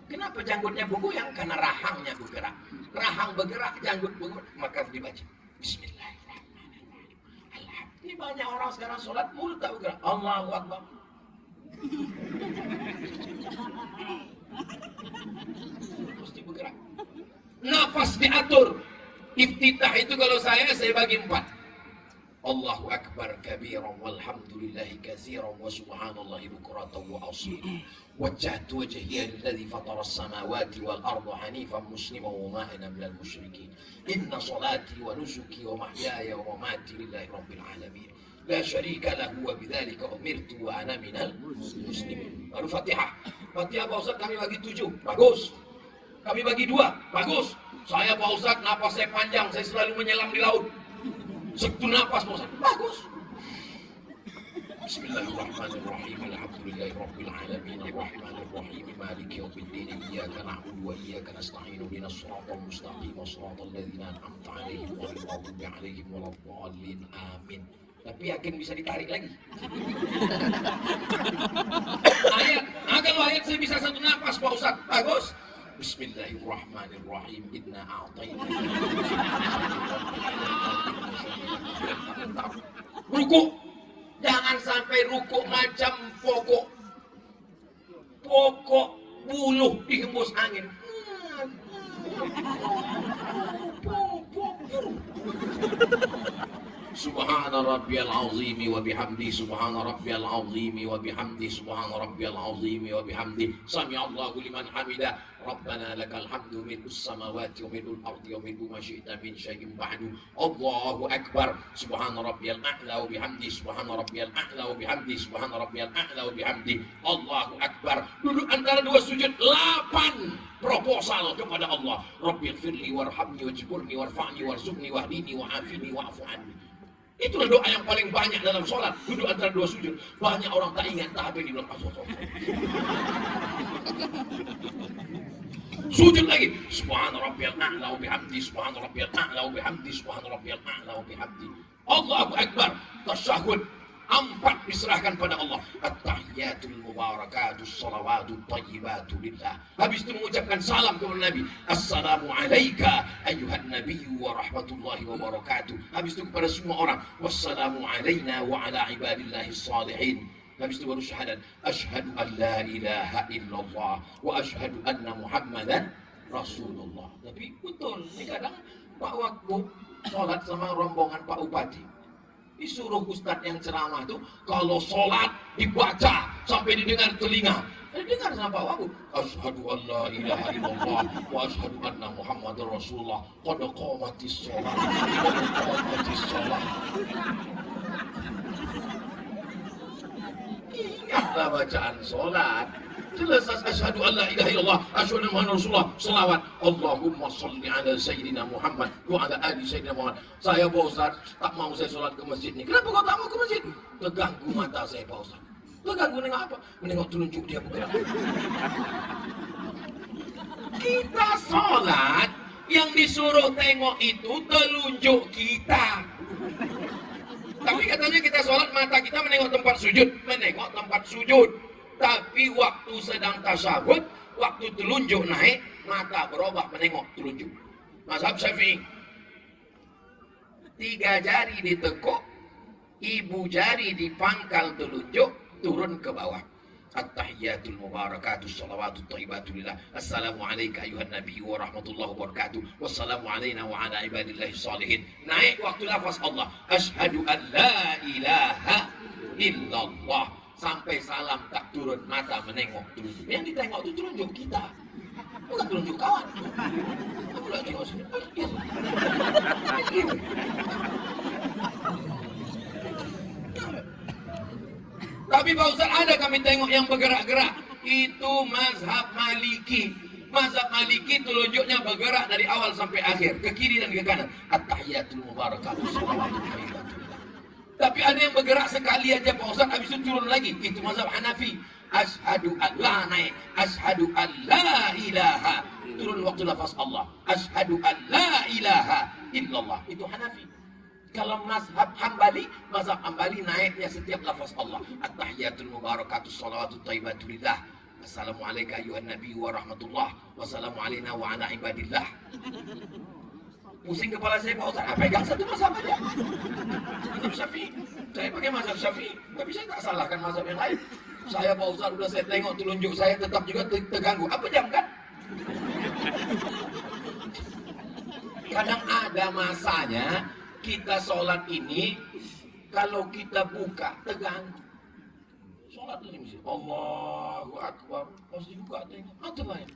Kenapa janggutnya bergoyang? Karena rahangnya bergerak. Rahang bergerak, janggut bergerak. Maka dibaca Bismillahirrahmanirrahim. Ini banyak orang sekarang sholat mulut tak bergerak. Allahu Akbar. Mesti bergerak. Nafas diatur. Iftitah itu kalau saya bagi 4. Allahu Akbar kabiran walhamdulillahi katsiran wa subhanallahi bukratan wa asila. Wajjahtu wajhiya lilladzi fatara as-samawati wal arda hanifan musliman wa ma ana minal musyrikin. Inna salati wa nusuki wa mahyaya wa mamati lillahi rabbil alamin. La syarika lahu wa bidzalika umirtu wa ana minal muslimin. Baru Fatihah. Fatihah Pak Ustaz kami bagi 7. Bagus. Kami bagi dua. Bagus. Saya Pak Ustadz, napas saya panjang, saya selalu menyelam di laut. Satu napas Pak Ustadz. Bagus. Bismillahirrahmanirrahim. Alhamdulillahirabbil alamin. Arrahmanirrahim. Maliki yaumiddin. Iyyaka na'budu wa iyyaka nasta'in. Ihdinas siratal mustaqim. Shiratal ladzina an'amta 'alaihim ghairil maghdubi 'alaihim waladdallin. Amin. Tapi yakin bisa ditarik lagi. Ayat. Kalau ayat saya bisa satu napas Pak Ustadz. Bagus. Bismillahirrahmanirrahim. Inna a'tayna. Ruku. Jangan sampai ruku macam pokok buluh dihembus angin. Subhana rabbiyal azimi wa bihamdi, subhana rabbiyal azimi wa bihamdi, subhana rabbiyal azimi wa bihamdi. Sami'allahu liman hamidah. Rabbana lakal hamdu mil'us samawati wa mil'ul ardi wa mil'u ma syi'ta min syai'in ba'du. Allahu akbar. Subhana rabbiyal a'la wa bihamdi, subhana rabbiyal a'la wa bihamdi, subhana rabbiyal a'la wa bihamdi. Allahu akbar. Duduk antara dua sujud 8 proposal kepada Allah. Rabbighfirli warhamni wajburni warfa'ni warzuqni wahdini wa'afini wa'fu anni. Itulah doa yang paling banyak dalam sholat. Duduk antara dua sujud. Banyak orang tak ingat, tak apa yang dibilang pas sholat. Sujud lagi. Subhana rabbiyal a'la wa bihamdi, subhana rabbiyal a'la wa bihamdi, subhana rabbiyal a'la wa bihamdi. Allahu akbar. Tasyahud. 4 diserahkan pada Allah. At-tahiyyatul mubarakatus salawatut thayyibatu lillah. Habis itu mengucapkan salam kepada Nabi. Assalamu alayka ayyuhan nabiyyu wa rahmatullahi wa barakatuh. Habis itu kepada semua orang. Wassalamu alayna wa ala ibadillahis salihin. Habis itu baru syahadat. Asyhadu an la ilaha illallah wa asyhadu anna Muhammadan Rasulullah. Tapi betul, ini kadang Pak Wakub sholat sama rombongan Pak Upati. Disuruh ustadz yang ceramah itu kalau sholat dibaca sampai didengar telinga. Dengar sama Pak Wakub. Asyhadu an la ilaha illallah wa asyhadu anna Muhammadar Rasulullah. Qad qamatis shalah. Qad qamatis shalah. Ingatlah bacaan sholat. Jelas asyhadu an la ilaha illallah, asyhadu anna Muhammadar Rasulullah. Selawat. Allahumma sholli ala sayyidina Muhammad wa ala ali sayyidina Muhammad. Saya Pak Ustaz, tak mau saya sholat ke masjid ni. Kenapa kau tak mau ke masjid? Terganggu mata saya Pak Ustaz. Terganggu menengok apa? Menengok telunjuk dia bergerak. Kita sholat, yang disuruh tengok itu telunjuk kita. Tapi katanya kita sholat, mata kita menengok tempat sujud. Menengok tempat sujud. Tapi waktu sedang tasyahud, waktu telunjuk naik, mata berubah menengok telunjuk. Mazhab Syafi'i. 3 jari ditekuk, ibu jari di pangkal telunjuk, turun ke bawah. At-tahiyyatul mubarakatus salawatut thayyibatu lillah. Assalamu alayka ayuhan nabiyyu wa rahmatullahi wa barakatuh. Wassalamu alayna wa ala ibadillahi salihin. Naik waktu lafaz Allah. Asyhadu an la ilaha illallah. Sampai salam tak turun, mata menengok telunjuk. Yang ditengok itu telunjuk kita, bukan telunjuk kawan. Aku lagi tengok sini. Tapi Pak Ustaz, ada kami tengok yang bergerak-gerak. Itu mazhab Maliki. Mazhab Maliki telunjuknya bergerak dari awal sampai akhir, ke kiri dan ke kanan. At-tahiyyatul mubarakatuh salawatut thayyibatu. Tapi ada yang bergerak sekali aja Pak Ustaz, habis itu turun lagi. Itu mazhab Hanafi. Asyhadu an la naik. Asyhadu an la ilaha. Turun waktu lafaz Allah. Asyhadu an la ilaha illallah. Itu Hanafi. Kalau mazhab Hambali, mazhab Hambali naiknya setiap lafaz Allah. At-tahiyyatul mubarakatus salawatut thayyibatu lillah. Assalamu alayka ayuhan nabiyyu wa rahmatullah. Wassalamu alayna wa ala ibadillah. Pusing kepala saya Pak Ustaz, pegang satu mazhab aja. Mazhab Syafi'i. Saya pakai mazhab Syafi'i, tapi saya tak salahkan mazhab yang lain. Saya Pak Ustaz, udah saya tengok telunjuk saya tetap juga terganggu. Apa jam kan? Kadang ada masanya kita sholat ini, kalau kita buka terganggu. Sholat ini mesti Allahu Akbar, harus dibuka tengok. Atau lain.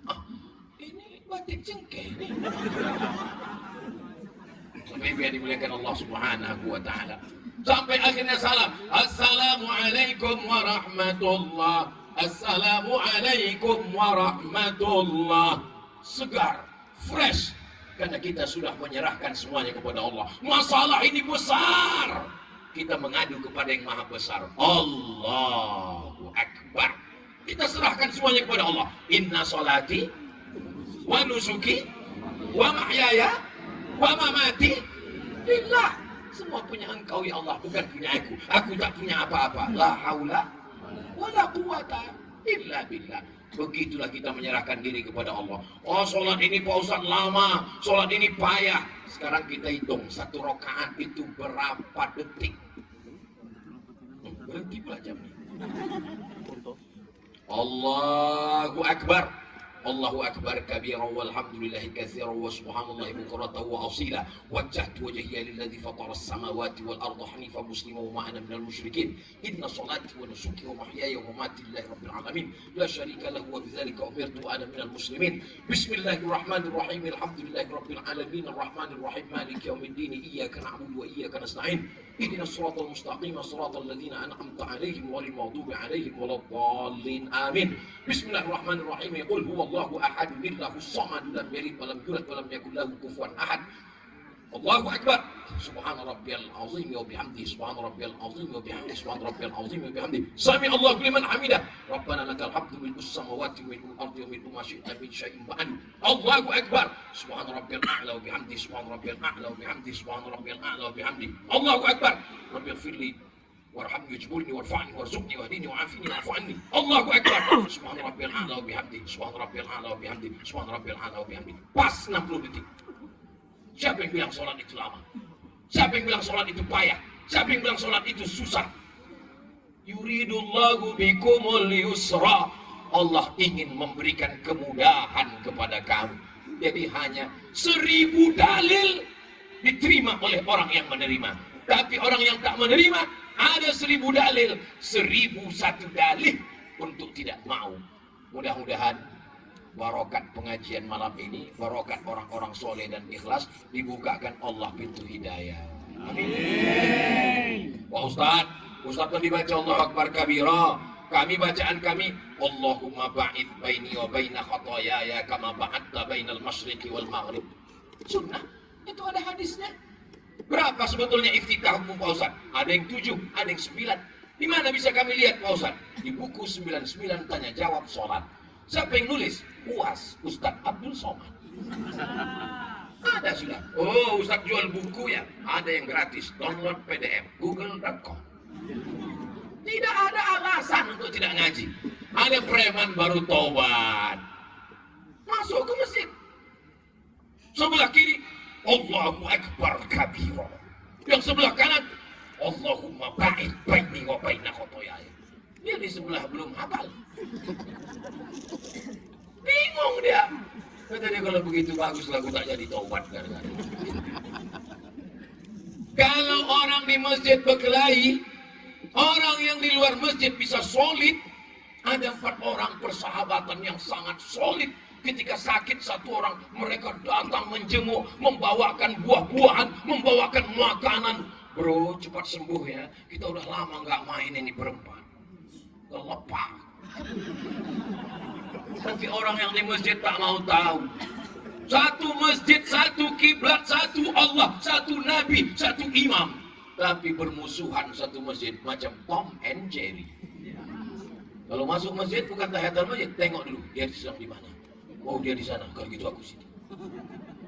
Ini batik cengkeh ini. Sampai biar dimuliakan Allah Subhanahu wa ta'ala. Sampai akhirnya salam. Assalamualaikum warahmatullah. Assalamualaikum warahmatullah. segar, fresh. Karena kita sudah menyerahkan semuanya kepada Allah. Masalah ini besar. Kita mengadu kepada yang maha besar. Allahu Akbar. Kita serahkan semuanya kepada Allah. Inna salati wa nusuki wa mahyaya wa mamati lillah. Semua punya engkau ya Allah, bukan punya aku. Aku tak punya apa-apa. La haula wa la quwata illa billah. Begitulah kita menyerahkan diri kepada Allah. Oh, sholat ini Pak Ustaz lama, sholat ini payah. Sekarang kita hitung, satu rakaat itu berapa detik? Berhenti pula jamnya. Allahu Akbar. Allahu Akbar kabira walhamdulillahi katsira wa subhanallahi bukratan wa asila. Wajjahtu wajhiya lilladzi fatara as-samawati wal arda hanifan musliman wa ma ana minal musyrikin. Inna salati wa nusuki wa mahyaya wa mamati lillahi rabbil alamin la syarika lahu wa bidzalika umirtu ana minal muslimin. Bismillahirrahmanirrahim. Alhamdulillahi rabbil alamin arrahmanir rahim maliki yaumiddin. Iyyaka na'budu wa iyyaka nasta'in. Ihdinas siratal mustaqim siratal ladzina an'amta 'alaihim ghairil maghdubi 'alaihim waladdallin. Amin. Bismillahirrahmanirrahim. Qul huwallahu ahad, Allahus samad, lam yalid wa lam yulad wa lam yakul lahu kufuwan ahad. Allahu Akbar. Subhana rabbiyal azim wa bihamdihi. Subhana rabbiyal azim wa bihamdihi. Subhana rabbiyal azim wa bihamdihi. Sami Allahu liman hamidah. Rabbana lakal hamdu mil'us samawati wa mil'ul ardi wa mil'u ma syi'ta min syai'in ba'd. Allahu Akbar. Subhana rabbiyal a'la wa bihamdihi. Subhana rabbiyal a'la wa bihamdihi. Subhana rabbiyal a'la wa bihamdihi. Allahu Akbar. Rabbighfirli warhamni wajburni warfa'ni warzuqni wahdini wa'afini wa'fu anni. Allahu Akbar. Subhana rabbiyal a'la wa bihamdihi. Subhana rabbiyal a'la wa bihamdihi. Subhana rabbiyal a'la wa bihamdihi. Pas 60 detik. Siapa yang bilang sholat itu lama? Siapa yang bilang sholat itu payah? Siapa yang bilang sholat itu susah? Yuridullahu bikumul yusra. Allah ingin memberikan kemudahan kepada kamu. Jadi hanya 1000 dalil diterima oleh orang yang menerima. Tapi orang yang tak menerima, ada 1000 dalil, 1001 dalil untuk tidak mau. Mudah-mudahan barokat pengajian malam ini, barokat orang-orang soleh dan ikhlas, dibukakan Allah pintu hidayah. Amin. Pak Ustaz tadi baca Allah Akbar kabira. Kami bacaan kami, Allahumma ba'id baini wa baina khataayaya kama ba'adta bainal masyriqi wal maghrib. Sunnah, itu ada hadisnya. Berapa sebetulnya iftitah hukum Pak Ustaz? Ada yang 7, ada yang 9. Di mana bisa kami lihat Pak Ustaz? Di buku 99 tanya jawab sholat. Siapa yang nulis? UAS, Ustaz Abdul Somad. Ada sudah. Oh, Ustaz jual buku ya? Ada yang gratis. Download PDF, google.com. Tidak ada alasan untuk tidak ngaji. Ada preman baru tobat, masuk ke masjid. Sebelah kiri, Allahu Akbar kabira. Yang sebelah kanan, Allahumma ba'id baini wa baina khotoyaya. Dia di sebelah belum hafal. Bingung dia. Kata dia, kalau begitu bagus lagu tak jadi taubat gara-gara. Kalau orang di masjid berkelahi, orang yang di luar masjid bisa solid. Ada 4 orang persahabatan yang sangat solid. Ketika sakit satu orang, mereka datang menjenguk, membawakan buah-buahan, membawakan makanan. Bro, cepat sembuh ya. Kita udah lama nggak main ini berempat. Lepak. Tapi orang yang di masjid tak mau tahu. Satu masjid, satu kiblat, satu Allah, satu Nabi, satu imam. Tapi bermusuhan satu masjid macam Tom and Jerry. Kalau masuk masjid bukan tahiyatul masjid, tengok dulu dia sedang di mana. Oh, dia di sana, kalau gitu aku sini.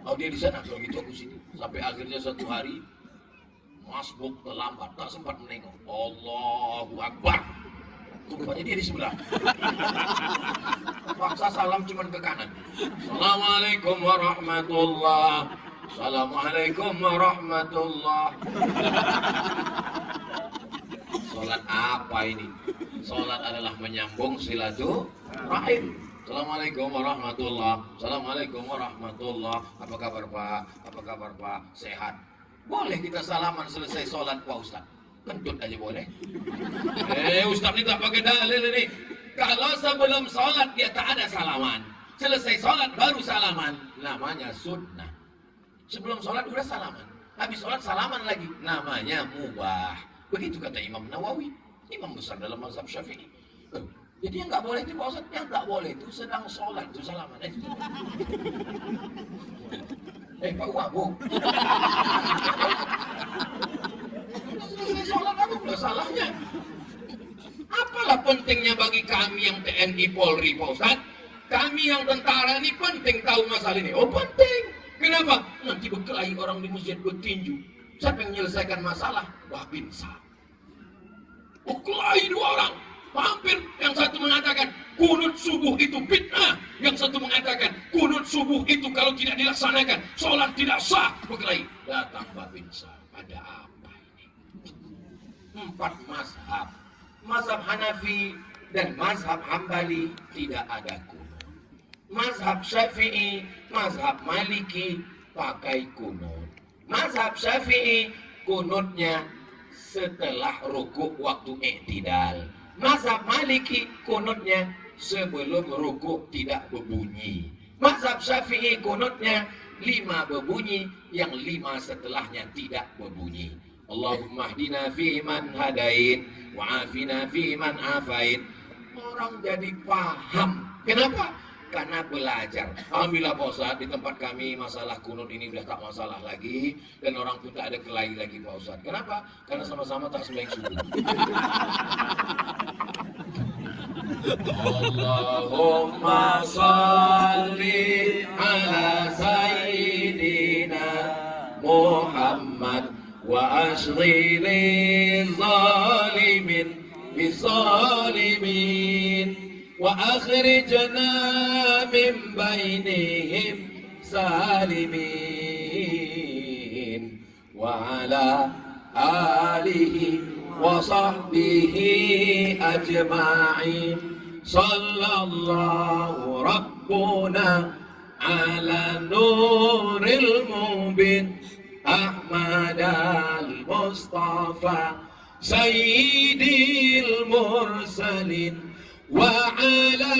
Oh, dia di sana, kalau gitu aku sini. Sampai akhirnya satu hari masbuk terlambat, tak sempat menengok. Allahu Akbar. Rupanya dia di sebelah. Paksa salam cuman ke kanan. Assalamualaikum warahmatullah. Assalamualaikum warahmatullah. Salat apa ini? Salat adalah menyambung silaturahim. Assalamualaikum warahmatullah. Assalamualaikum warahmatullah. Apa kabar Pak? Apa kabar Pak? Sehat? Boleh kita salaman selesai sholat Pak Ustaz? Kentut aja boleh. Ustaz ini tak pakai dalil ini. Kalau sebelum sholat dia tak ada salaman, selesai sholat baru salaman, namanya sunnah. Sebelum sholat udah salaman, habis sholat salaman lagi, namanya mubah. Begitu kata Imam Nawawi, imam besar dalam mazhab Syafi'i. Jadi yang nggak boleh itu Pak Ustadz, yang nggak boleh itu sedang sholat itu salaman. Pak Wabu. Selesai sholat apa pula salahnya? Apalah pentingnya bagi kami yang TNI Polri Pak Ustadz? Kami yang tentara ini penting tahu masalah ini. Oh penting. Kenapa? Nanti berkelahi orang di masjid bertinju. Siapa yang menyelesaikan masalah? Babinsa. Berkelahi dua orang. Hampir yang satu mengatakan kunut subuh itu bid'ah. Yang satu mengatakan kunut subuh itu kalau tidak dilaksanakan sholat tidak sah. Berkelahi. Datang Babinsa. Ada apa ini? 4 mazhab. Mazhab Hanafi dan mazhab Hambali tidak ada kunut. Mazhab Syafi'i, mazhab Maliki pakai kunut. Mazhab Syafi'i kunutnya setelah rukuk waktu i'tidal. Mazhab Maliki kunutnya sebelum rukuk tidak berbunyi. Mazhab Syafi'i kunutnya 5 berbunyi, yang 5 setelahnya tidak berbunyi. Allahumma hdina fi man hadait wa afina fi man afait. Orang jadi paham. Kenapa? Karena belajar. Alhamdulillah Pak Ustadz, di tempat kami masalah kunut ini udah tak masalah lagi, dan orang pun tak ada kelahi lagi Pak Ustadz. Kenapa? Karena sama-sama tak sembahyang subuh. Allahumma salli ala sayyidina Muhammad wa ashghili zalimin bizalimin wa akhrijna min bainihim salimin wa ala alihi wa sahbihi ajma'in sallallahu rabbuna ala nuril mubin Ahmad al-Mustafa sayyidil mursalin wa ala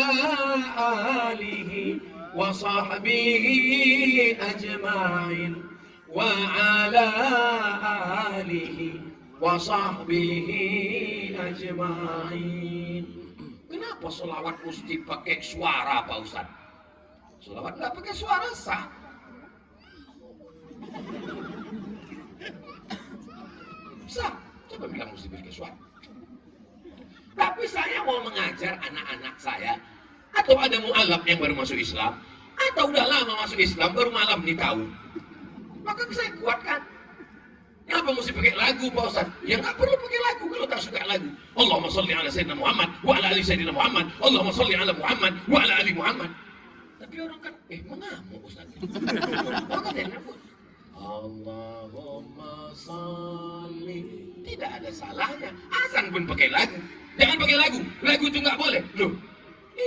alihi wa sahbihi ajma'in wa ala alihi wa sahbihi ajma'in. Kenapa sholawat mesti pakai suara Pak Ustaz? Sholawat nggak pakai suara sah. Sah. Coba bilang mesti pakai suara. Tapi saya mau mengajar anak-anak saya, atau ada mu'alaf yang baru masuk Islam, atau udah lama masuk Islam baru malam nih tahu, maka saya kuatkan. Kenapa mesti pakai lagu Pak Ustaz? Ya nggak perlu pakai lagu kalau tak suka lagu. Allahumma sholli ala sayyidina Muhammad wa ala ali sayyidina Muhammad. Allahumma sholli ala Muhammad wa ala ali Muhammad. Tapi orang kan mengamuk Ustaz. Maka dia nyebut Allahumma sholli, tidak ada salahnya. Azan pun pakai lagu. Jangan pakai lagu. Lagu itu nggak boleh. Loh,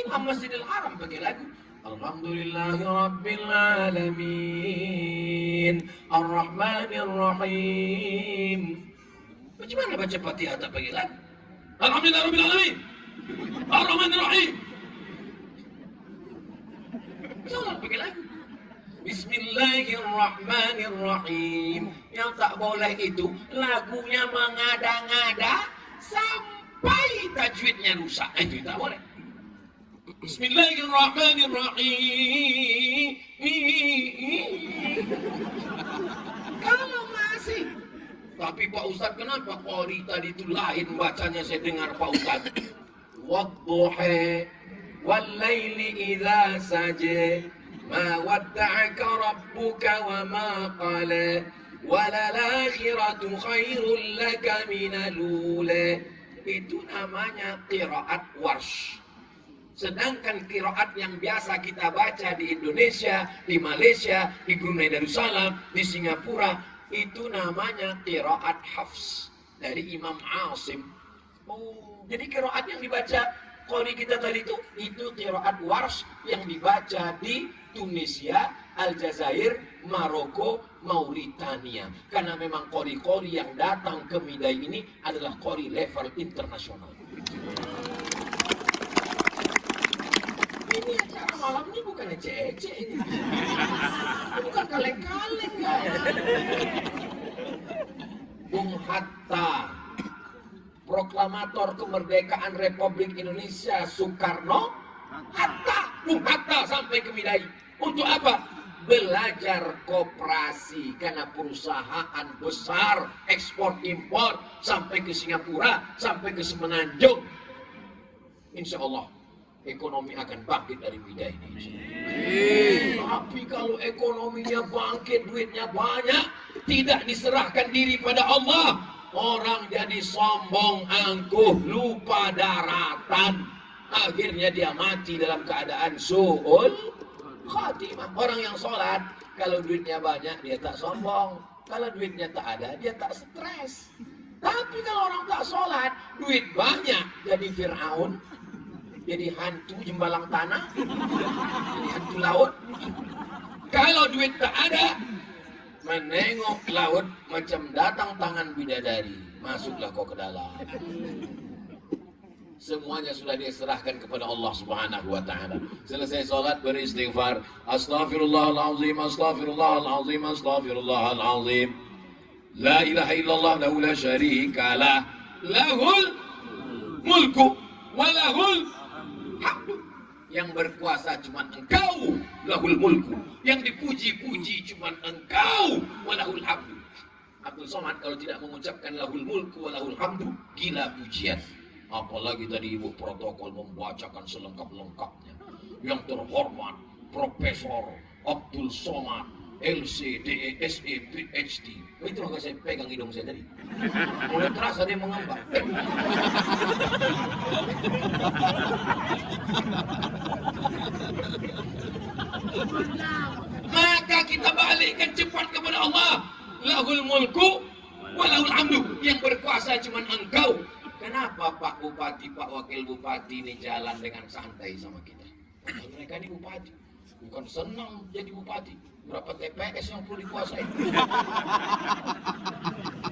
Imam Masjidil Haram pakai lagu. Alhamdulillahi Rabbil Alamin Ar-Rahmanir Rahim. Bagaimana baca Fatihah tak pakai lagu? Alhamdulillah Rabbil Alamin Ar-Rahmanir Rahim. Salat pakai lagu. Bismillahirrahmanirrahim. Yang tak boleh itu lagunya mengada-ngada sampai tajwidnya rusak. Itu tak boleh. Bismillahirrahmanirrahim. Kalau masih. Tapi Pak Ustadz, kenapa Qori tadi itu lain bacanya? Saya dengar Pak Ustadz. Wadduha wal-laili idza saja ma wadda'aka rabbuka wa ma qala walal-akhiratu khairul laka minal ula. Itu namanya qiraat warsh. Sedangkan qiraat yang biasa kita baca di Indonesia, di Malaysia, di Brunei Darussalam, di Singapura, itu namanya qiraat Hafs dari Imam Asim. Oh, jadi qiraat yang dibaca qori kita tadi itu qiraat warsh yang dibaca di Tunisia, Aljazair, Maroko, Mauritania. Karena memang qori-qori yang datang ke Midai ini adalah qori level internasional. Ini acara malam ini bukan ece-ece ini. Bukan kaleng-kaleng guys. Bung Hatta, proklamator kemerdekaan Republik Indonesia Soekarno Hatta, Bung Hatta sampai ke Midai. Untuk apa? Belajar koperasi, karena perusahaan besar ekspor impor sampai ke Singapura, sampai ke Semenanjung. Insya Allah ekonomi akan bangkit dari Midai ini. Tapi kalau ekonominya bangkit, duitnya banyak, tidak diserahkan diri pada Allah, orang jadi sombong, angkuh, lupa daratan. Akhirnya dia mati dalam keadaan su'ul khatimah. Orang yang sholat, kalau duitnya banyak dia tak sombong, kalau duitnya tak ada dia tak stres. Tapi kalau orang tak sholat, duit banyak, jadi Fir'aun, jadi hantu jembalang tanah, jadi hantu laut. Kalau duit tak ada, menengok laut macam datang tangan bidadari, masuklah kau ke dalam. Semuanya sudah diserahkan kepada Allah Subhanahu wa taala. Selesai salat beristighfar, astaghfirullahalazim, astaghfirullahalazim, astaghfirullahalazim. La ilaha illallah lahu la syarikalah, lahul mulku wa lahul hamdu. Yang berkuasa cuma Engkau, lahul mulku. Yang dipuji-puji cuma Engkau, wa lahul hamdu. Abdul Somad kalau tidak mengucapkan lahul mulku wa lahul hamdu, gila pujian. Apalagi tadi Ibu protokol membacakan selengkap-lengkapnya. Yang terhormat Profesor Abdul Somad, LC, DSE, PhD. Itu loh saya pegang hidung saya tadi. Mulai terasa dia mengembang. Maka kita balikkan cepat kepada Allah. Lahul mulku wa lahul hamdu. Yang berkuasa cuma Engkau. Kenapa Pak Bupati, Pak Wakil Bupati ini jalan dengan santai sama kita? Nah, mereka ini bupati, bukan senang jadi bupati. Berapa TPS yang perlu dikuasai?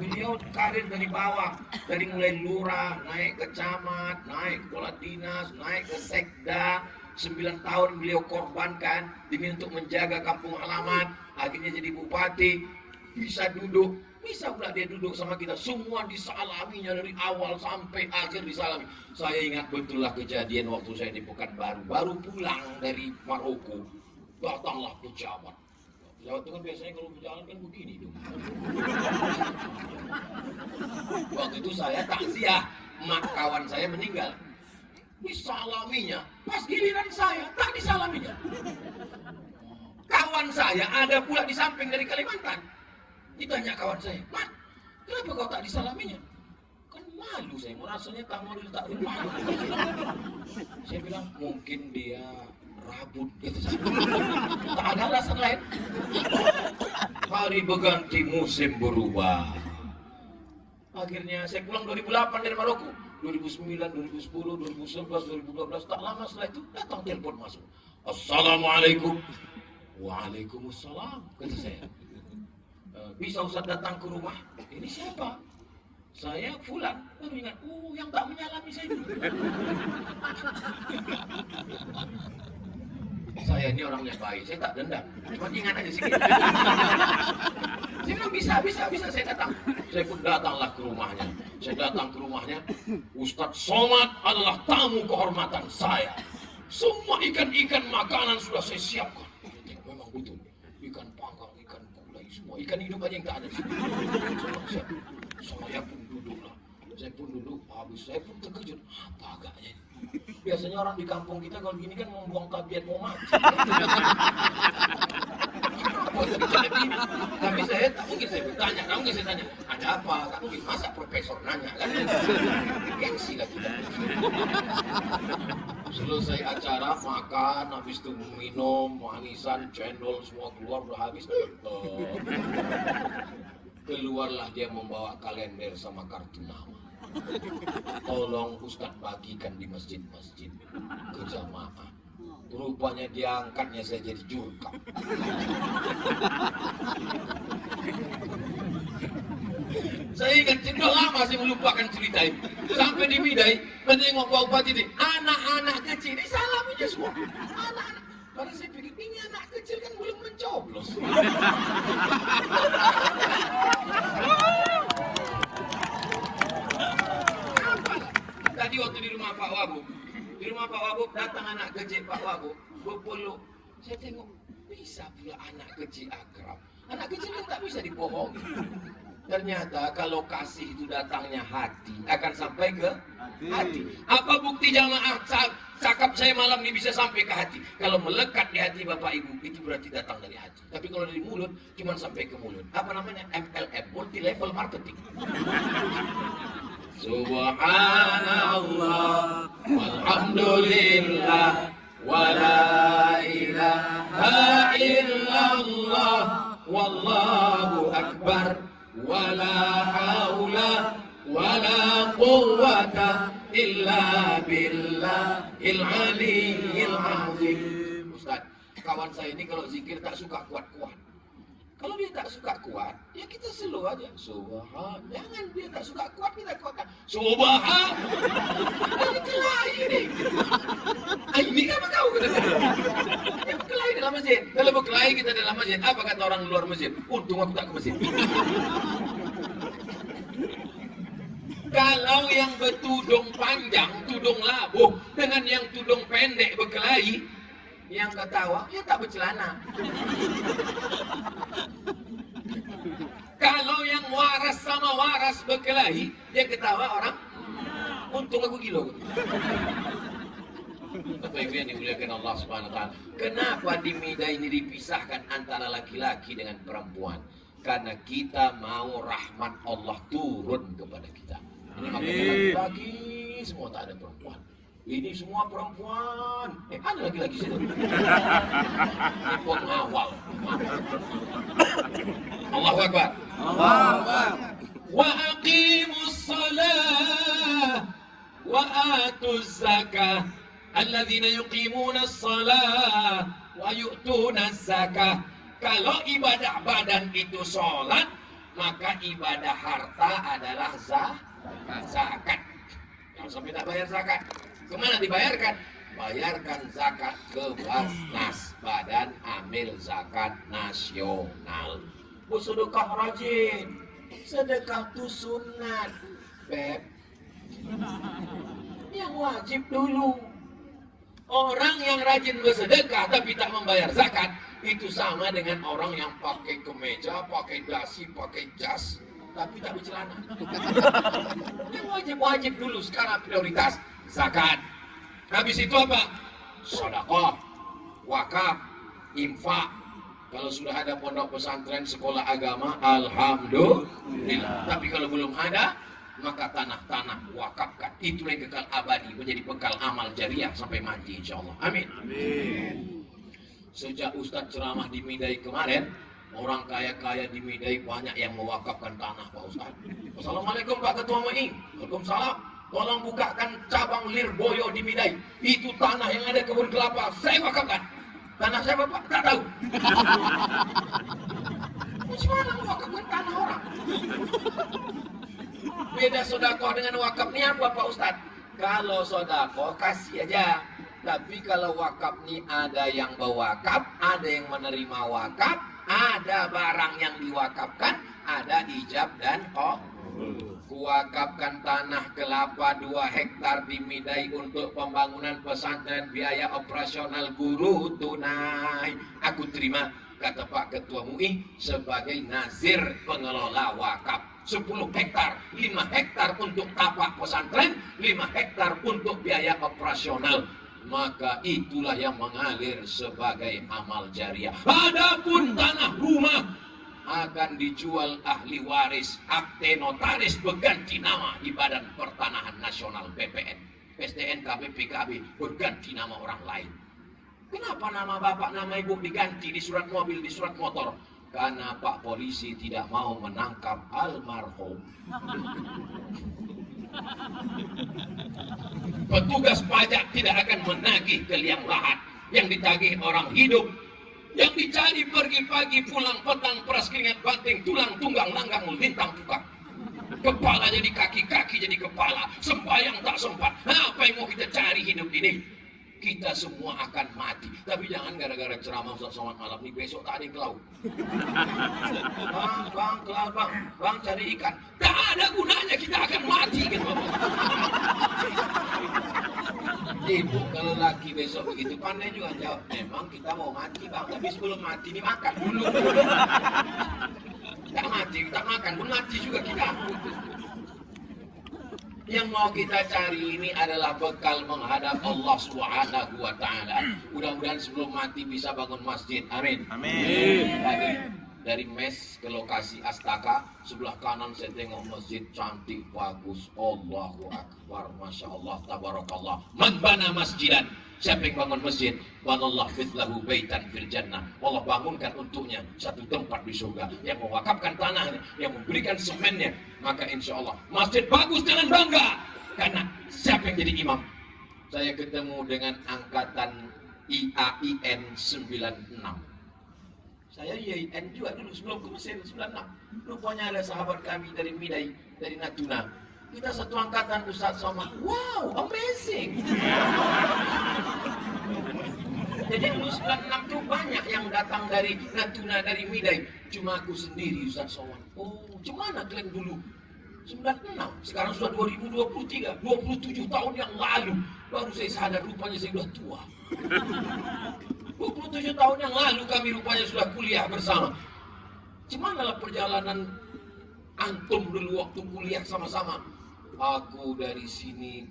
Beliau karir dari bawah, dari mulai lurah, naik ke camat, naik kepala dinas, naik ke sekda. 9 tahun beliau korbankan demi untuk menjaga kampung halaman. Akhirnya jadi bupati, bisa duduk. Bisa pula dia duduk sama kita, semua disalaminya dari awal sampai akhir disalami. Saya ingat betul lah kejadian waktu saya di Pekanbaru, baru pulang dari Maroko, datanglah pejabat. Pejabat itu kan biasanya kalau berjalan kan begini dong. Waktu itu saya takziah, mak kawan saya meninggal. Disalaminya, pas giliran saya tak disalaminya. Kawan saya ada pula di samping dari Kalimantan. Ditanya kawan saya, "Man, kenapa kau tak disalaminya?" Kan malu saya, merasanya tamu tak rumah. Saya bilang, mungkin dia rabun gitu. Tak ada alasan lain. Hari berganti, musim berubah. Akhirnya saya pulang 2008 dari Maroko. 2009, 2010, 2011, 2012, tak lama setelah itu datang telepon masuk. Assalamualaikum. Waalaikumsalam, kata saya. Bisa Ustaz datang ke rumah? Ini siapa? Saya Fulan. Baru ingat, yang tak menyalami saya dulu. Saya ini orangnya baik, saya tak dendam. Cuma ingat aja sedikit. Saya bilang bisa saya datang. Saya pun datanglah ke rumahnya. Saya datang ke rumahnya. Ustadz Somad adalah tamu kehormatan saya. Semua ikan-ikan makanan sudah saya siapkan. Memang betul. Ikan panggang, ikan gulai, semua ikan hidup aja yang tak ada. Saya pun duduklah. Saya pun duduk. Habis saya pun terkejut. Apa agaknya ini? Biasanya orang di kampung kita kalau gini kan membuang tabiat mau mati. Tapi saya tak mungkin saya bertanya, tak mungkin saya tanya, ada apa? Tak mungkin, masa profesor nanya kan? Gengsi lah kita. Selesai acara, makan, habis itu minum, manisan, cendol, semua keluar, udah habis. Keluarlah dia membawa kalender sama kartu nama. Tolong Ustadz bagikan di masjid-masjid ke jamaah. Rupanya diangkatnya saya jadi jurkam. Saya ingat sudah lama saya melupakan cerita itu. Sampai di Midai, menengok Pak Bupati ini, anak-anak kecil ini salaminya semua. Anak-anak. Karena saya pikir ini anak kecil kan belum mencoblos. datang anak kecil Pak Wagu berpeluk. Saya tengok bisa pula anak kecil akrab. Anak kecil kan tak bisa dibohongi. Ternyata kalau kasih itu datangnya hati akan sampai ke hati. Apa bukti jamaah cakap saya malam ini bisa sampai ke hati? Kalau melekat di hati Bapak Ibu itu berarti datang dari hati. Tapi kalau dari mulut cuma sampai ke mulut. Apa namanya? MLM, multi level marketing. Subhanallah walhamdulillah wala ilaha illallah wallahu akbar wala haula wala quwwata illa billahil aliyyil azim. Ustaz, kawan saya ini kalau zikir tak suka kuat-kuat. Kalau dia tak suka kuat, ya kita slow aja. Subhan, jangan dia tak suka kuat, kita kuatkan. Subhan, ini kelahi ini. Ini apa kau kata? Ya berkelahi dalam masjid. Kalau berkelahi kita dalam masjid, apa kata orang luar masjid? Untung aku tak ke masjid. Kalau yang bertudung panjang, tudung labuh, dengan yang tudung pendek berkelahi, yang ketawa, ya tak bercelana. Kalau yang waras sama waras berkelahi, yang ketawa orang, untung aku gila. Bapak Ibu yang dimuliakan Allah Subhanahu wa taala. Kenapa di Mida ini dipisahkan antara laki-laki dengan perempuan? Karena kita mau rahmat Allah turun kepada kita. Ini makanya laki-laki semua tak ada perempuan. Ini semua perempuan. Ada laki-laki situ. Pengawal. Allahu Akbar. Allahu Akbar. Wa aqimus salah wa atuz zakah. Alladzina yuqimuna salah wa yu'tuna zakah. Kalau ibadah badan itu sholat, maka ibadah harta adalah zakat. Jangan sampai tak bayar zakat. Kemana dibayarkan? Bayarkan zakat ke Basnas, Badan Amil Zakat Nasional. Bersedekah rajin. Sedekah itu sunat, Beb. Yang wajib dulu. Orang yang rajin bersedekah tapi tak membayar zakat, itu sama dengan orang yang pakai kemeja, pakai dasi, pakai jas, tapi tak bercelana. Yang wajib-wajib dulu, sekarang prioritas zakat. Habis itu apa? Sedekah, wakaf, infak. Kalau sudah ada pondok pesantren, sekolah agama, alhamdulillah. Tapi kalau belum ada, maka tanah-tanah wakafkan. Itu yang kekal abadi, menjadi bekal amal jariah sampai mati insyaallah. Amin. Amin. Sejak Ustadz ceramah di Midai kemarin, orang kaya-kaya di Midai banyak yang mewakafkan tanah Pak Ustadz. Assalamualaikum Pak Ketua MUI. Waalaikumsalam. Tolong bukakan cabang Lirboyo di Midai. Itu tanah yang ada kebun kelapa. Saya wakafkan. Tanah siapa Pak? Tak tahu. Gimana mewakafkan tanah orang? Beda sedekah dengan wakaf ni apa Pak Ustadz? Kalau sedekah kasih aja. Tapi kalau wakaf ni ada yang berwakaf, ada yang menerima wakaf, ada barang yang diwakafkan, ada ijab dan kuwakafkan tanah kelapa 2 hektar di Midai untuk pembangunan pesantren, biaya operasional guru tunai. Aku terima, kata Pak Ketua MUI, sebagai nazir pengelola wakaf. 10 hektar, 5 hektar untuk tapak pesantren, 5 hektar untuk biaya operasional. Maka itulah yang mengalir sebagai amal jariah. Adapun tanah rumah akan dijual ahli waris, akte notaris berganti nama di Badan Pertanahan Nasional BPN, STNK, PKB berganti nama orang lain. Kenapa nama bapak, nama ibu diganti di surat mobil, di surat motor? Karena Pak Polisi tidak mau menangkap almarhum. Petugas pajak tidak akan menagih ke liang lahat yang ditagih orang hidup. Yang dicari pergi pagi, pulang petang, peras keringat banting, tulang tunggang langgang lintang tukang. Kepala jadi kaki, kaki jadi kepala, sembahyang tak sempat. Apa yang mau kita cari hidup ini? Kita semua akan mati. Tapi jangan gara-gara ceramah Ustaz Somad malam ini besok tak ada yang ke laut. Bang, ke laut bang cari ikan. Tak ada gunanya kita akan mati gitu. Ibu kalau laki besok begitu pandai juga jawab, memang kita mau mati bang, tapi sebelum mati ini makan dulu. Tak mati, tak makan pun mati juga kita. Yang mau kita cari ini adalah bekal menghadap Allah Subhanahu wa Ta'ala. Mudah-mudahan sebelum mati bisa bangun masjid. Amin. Amin. Dari mes ke lokasi Astaka, sebelah kanan saya tengok masjid cantik, bagus. Allahu Akbar, Masya Allah, Tabarakallah. Man bana masjidan. Siapa yang bangun masjid? Wallah fitlahu baitan fil jannah. Allah bangunkan untuknya satu tempat di surga. Yang mewakafkan tanahnya, yang memberikan semennya. Maka insya Allah masjid bagus dengan bangga. Karena siapa yang jadi imam? Saya ketemu dengan angkatan IAIN 96. Saya IAIN juga dulu sebelum ke Mesir 96. Rupanya ada sahabat kami dari Midai, dari Natuna. Kita satu angkatan Ustaz Somad. Wow, amazing. Jadi dulu 96 itu banyak yang datang dari Natuna, dari Midai. Cuma aku sendiri Ustaz Somad. Oh, gimana kalian dulu? 96, sekarang sudah 2023, 27 tahun yang lalu. Baru saya sadar rupanya saya sudah tua. 27 tahun yang lalu kami rupanya sudah kuliah bersama. Gimana lah perjalanan antum dulu waktu kuliah sama-sama? Aku dari sini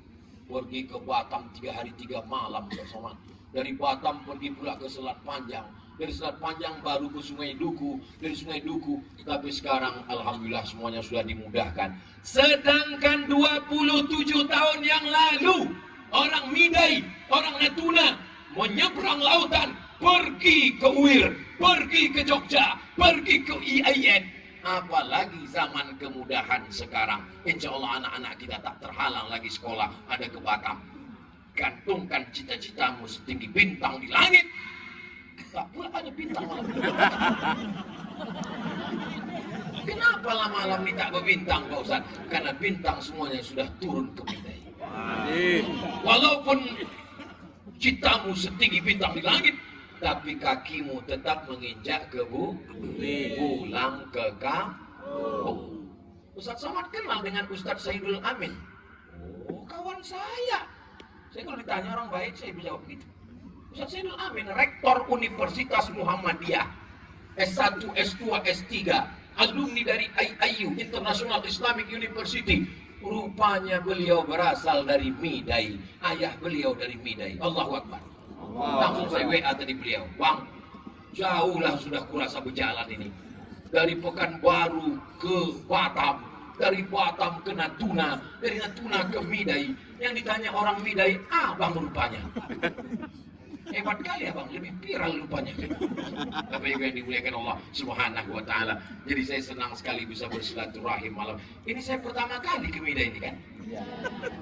pergi ke Batam 3 hari 3 malam bersama. Dari Batam pergi pula ke Selat Panjang. Dari Selat Panjang baru ke Sungai Duku. Dari Sungai Duku. Tapi sekarang Alhamdulillah semuanya sudah dimudahkan. Sedangkan 27 tahun yang lalu orang Midai, orang Natuna menyeberang lautan, pergi ke UIR, pergi ke Jogja, pergi ke IAIN. Apalagi zaman kemudahan sekarang. Insya Allah anak-anak kita tak terhalang lagi sekolah, ada ke Batam. Gantungkan cita-citamu setinggi bintang di langit. Tak pula ada bintang malam. Kenapa lah malam ini tak berbintang Pak Ustaz? Karena bintang semuanya sudah turun ke Midai. Walaupun citamu setinggi bintang di langit, tapi kakimu tetap menginjak ke bumi, pulang ke kampung. Ustaz Somad kenal dengan Ustaz Saidul Amin. Oh, kawan saya. Saya kalau ditanya orang baik, saya bisa jawab begitu. Ustaz Saidul Amin, rektor Universitas Muhammadiyah, S1, S2, S3, alumni dari IIU, International Islamic University. Rupanya beliau berasal dari Midai. Ayah beliau dari Midai. Allahu Akbar. Langsung saya WA tadi beliau. Bang, jauhlah sudah kurasa berjalan ini. Dari Pekanbaru ke Batam. Dari Batam ke Natuna. Dari Natuna ke Midai. Yang ditanya orang Midai, abang rupanya. Hebat kali abang, lebih viral rupanya. Tapi yang dimuliakan Allah Subhanahu wa Ta'ala. Jadi saya senang sekali bisa bersilaturahim malam. Ini saya pertama kali ke Midai ini kan.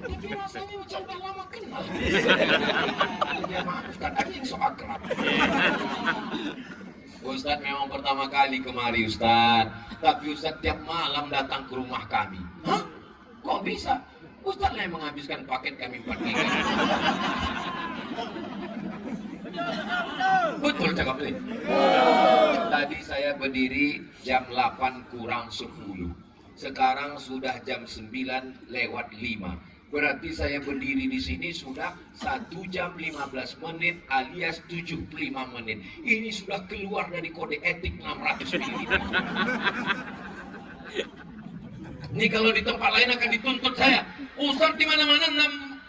Tapi rasanya macam dah lama kenal. Ya maaf Ustaz, ada yang sok akrab. Ustaz memang pertama kali kemari Ustaz. Tapi Ustaz tiap malam datang ke rumah kami. Hah? Kok bisa? Ustaz yang menghabiskan paket kami 4 minggu. Betul cakap ini. Tadi saya berdiri jam 8 kurang 10. Sekarang sudah jam 9 lewat 5. Berarti saya berdiri di sini sudah 1 jam 15 menit alias 75 menit. Ini sudah keluar dari kode etik 600 ml. Ini kalau di tempat lain akan dituntut saya. Ustaz di mana-mana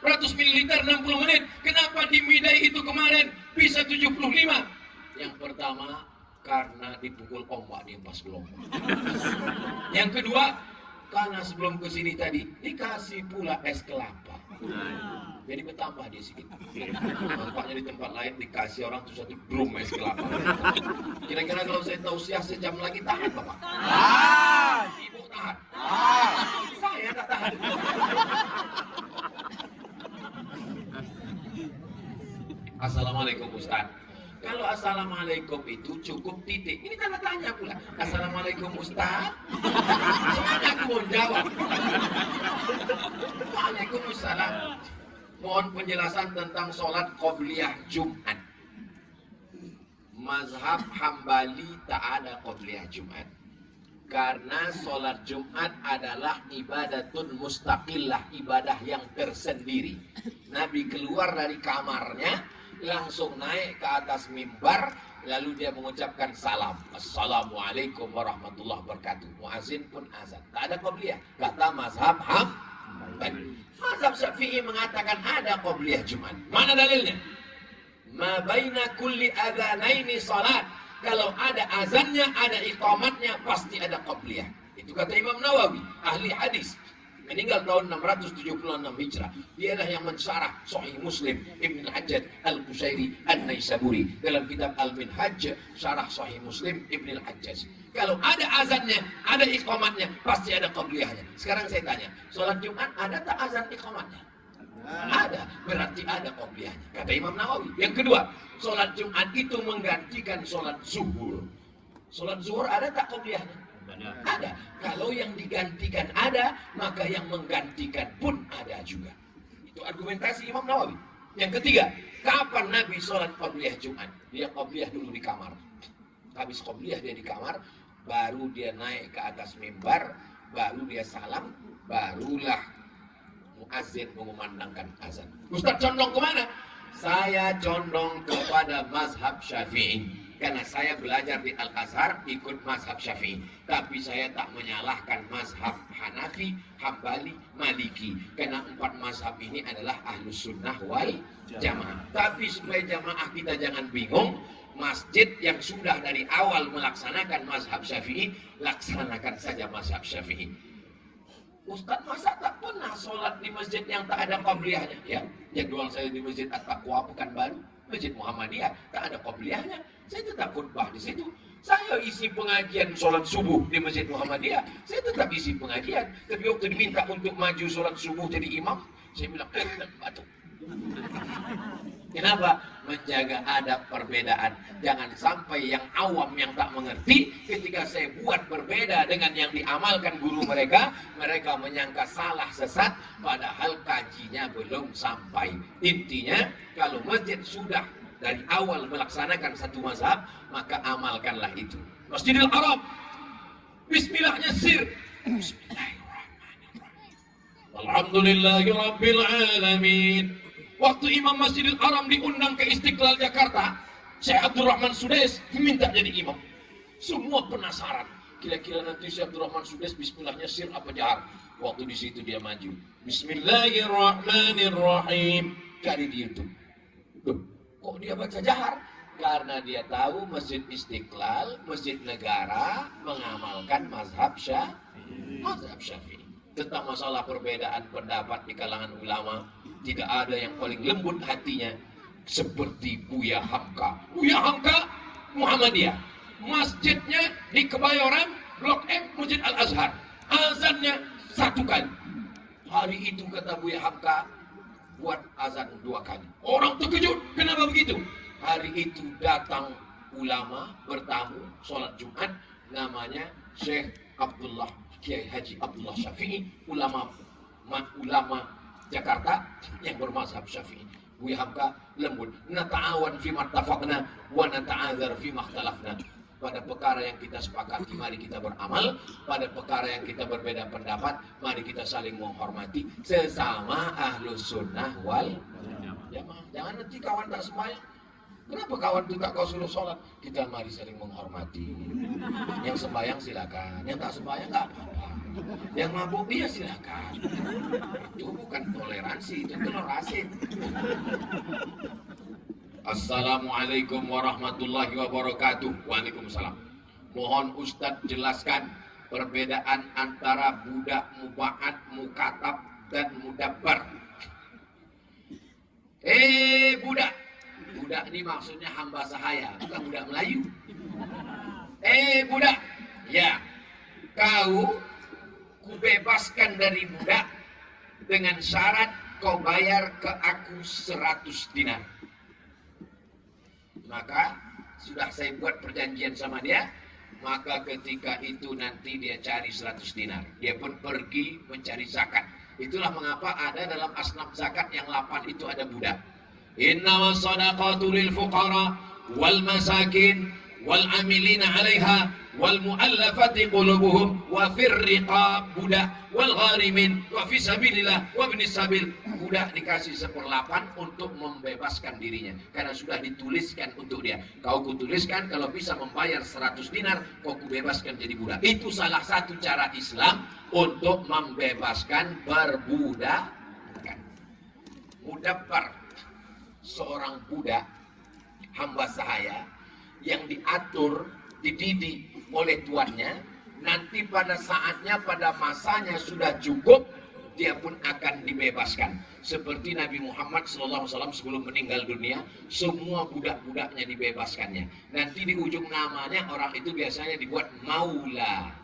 600 ml 60 menit. Kenapa di Midai itu kemarin bisa 75? Yang pertama karena dipukul ombak di pas gelombang. Yang kedua karena sebelum ke sini tadi dikasih pula es kelapa. Jadi bertambah dia sedikit. Nampaknya di tempat lain dikasih orang tuh 1 drum es kelapa. Kira-kira kalau saya tausiah sejam lagi tahan Bapak? Tahan. Ibu tahan? Tahan. Saya tak tahan. Assalamualaikum Ustaz. Kalau assalamualaikum itu cukup titik. Ini tanda tanya pula. Assalamualaikum Ustaz. Semuanya aku mau jawab. Waalaikumsalam. Mohon penjelasan tentang sholat qobliyah Jumat. Mazhab Hambali tak ada qobliyah Jumat. Karena sholat Jumat adalah ibadatun mustaqillah, ibadah yang tersendiri. Nabi keluar dari kamarnya, langsung naik ke atas mimbar, lalu dia mengucapkan salam. Assalamualaikum warahmatullahi wabarakatuh. Muazin pun azan. Tak ada qabliyah. Kata mazhab Hambali. Mazhab Syafi'i mengatakan ada qabliyah Jumat. Mana dalilnya? Ma baina kulli adzanaini salat. Kalau ada azannya, ada iqamatnya, pasti ada qabliyah. Itu kata Imam Nawawi, ahli hadis. Meninggal tahun 676 Hijrah. Dialah yang mensyarah Sahih Muslim Ibn Hajjaj Al-Qushairi An-Naisaburi dalam kitab Al-Minhaj, syarah Sahih Muslim Ibn Hajjaj. Kalau ada azannya, ada iqamatnya, pasti ada qabliyahnya. Sekarang saya tanya, sholat Jumat ada tak azan iqamatnya? Ada, berarti ada qabliyahnya, kata Imam Nawawi. Yang kedua, sholat Jumat itu menggantikan sholat zuhur. Sholat zuhur ada tak qabliyahnya? Ada. Kalau yang digantikan ada, maka yang menggantikan pun ada juga. Itu argumentasi Imam Nawawi. Yang ketiga, kapan Nabi sholat qabliyah Jumat? Dia qabliyah dulu di kamar. Habis qabliyah dia di kamar, baru dia naik ke atas mimbar, baru dia salam, barulah muazzin mengumandangkan azan. Ustaz condong kemana? Saya condong kepada mazhab Syafi'i. Karena saya belajar di Al-Azhar ikut mazhab Syafi'i. Tapi saya tak menyalahkan mazhab Hanafi, Hambali, Maliki. Karena 4 mazhab ini adalah Ahlus Sunnah wal Jamaah. Tapi supaya jamaah kita jangan bingung, masjid yang sudah dari awal melaksanakan mazhab Syafi'i, laksanakan saja mazhab Syafi'i. Ustaz, masa tak pernah sholat di masjid yang tak ada qabliyahnya? Ya, jadwal saya di Masjid At-Taqwa Pekanbaru, Masjid Muhammadiyah, tak ada qabliyahnya. Saya tetap khutbah di situ. Saya isi pengajian sholat subuh di Masjid Muhammadiyah, saya tetap isi pengajian. Tapi waktu diminta untuk maju sholat subuh jadi imam, saya bilang, batuk. Kenapa? Menjaga adab perbedaan. Jangan sampai yang awam yang tak mengerti, ketika saya buat berbeda dengan yang diamalkan guru mereka, mereka menyangka salah sesat, padahal kajinya belum sampai. Intinya, kalau masjid sudah dari awal melaksanakan satu mazhab, maka amalkanlah itu. Masjidil Haram, bismillahnya sir. Bismillahirrahmanirrahim. Alhamdulillahirabbil alamin. Waktu Imam Masjidil Haram diundang ke Istiqlal Jakarta, Syekh Abdurrahman Sudais minta jadi imam. Semua penasaran, kira-kira nanti Syekh Abdurrahman Sudais bismillahnya sir apa jahar. Waktu di situ dia maju, Bismillahirrahmanirrahim. Cari di YouTube. Duh, kok dia baca jahar? Karena dia tahu Masjid Istiqlal, Masjid Negara mengamalkan mazhab Syafi'i. Tentang masalah perbedaan pendapat di kalangan ulama, tidak ada yang paling lembut hatinya seperti Buya Hamka. Buya Hamka Muhammadiyah. Masjidnya di Kebayoran, Blok M, Masjid Al-Azhar. Azannya 1 kali. Hari itu kata Buya Hamka, buat azan 2 kali. Orang terkejut, kenapa begitu? Hari itu datang ulama bertamu sholat Jumat, namanya Syekh Abdullah Kiai Haji Abdullah Syafi'i, ulama Jakarta yang bermazhab Syafi'i. Buya Hamka lembut, nata'awan fi mattafaqna wa nata'adzar fi makhtalafna. Pada perkara yang kita sepakati, mari kita beramal. Pada perkara yang kita berbeda pendapat, mari kita saling menghormati sesama Ahlus Sunnah wal Jamaah. Jangan nanti kawan tak sembahyang, kenapa kawan itu tak kau suruh sholat? Kita mari saling menghormati. Yang sembahyang silakan, yang tak sembahyang nggak apa-apa. Yang mabuk dia silakan. Itu bukan toleransi, itu telur asin. Assalamualaikum warahmatullahi wabarakatuh. Waalaikumsalam. Mohon Ustadz jelaskan perbedaan antara budak muba'at, mukatab, dan mudabbar. Budak. Budak ini maksudnya hamba sahaya, bukan budak Melayu. Budak. Ya, kau kubebaskan dari budak dengan syarat kau bayar ke aku 100 dinar. Maka sudah saya buat perjanjian sama dia, maka ketika itu nanti dia cari 100 dinar. Dia pun pergi mencari zakat. Itulah mengapa ada dalam asnaf zakat yang 8 itu ada budak. Innamas shadaqatu lil fuqara wal masakin wal amilina 'alaiha wal mu'allafati qulubuhum wa fir riqab, budak, wal gharimin wa fi sabilillah wa ibnis sabil. Budak dikasih 1/8 untuk membebaskan dirinya karena sudah dituliskan untuk dia. Kau kutuliskan kalau bisa membayar 100 dinar, kau kubebaskan jadi budak. Itu salah satu cara Islam untuk membebaskan berbudak. Mudabbar, seorang budak hamba sahaya yang diatur, dididik oleh tuannya, nanti pada saatnya, pada masanya sudah cukup, dia pun akan dibebaskan. Seperti Nabi Muhammad SAW sebelum meninggal dunia, semua budak-budaknya dibebaskannya. Nanti di ujung namanya orang itu biasanya dibuat maula.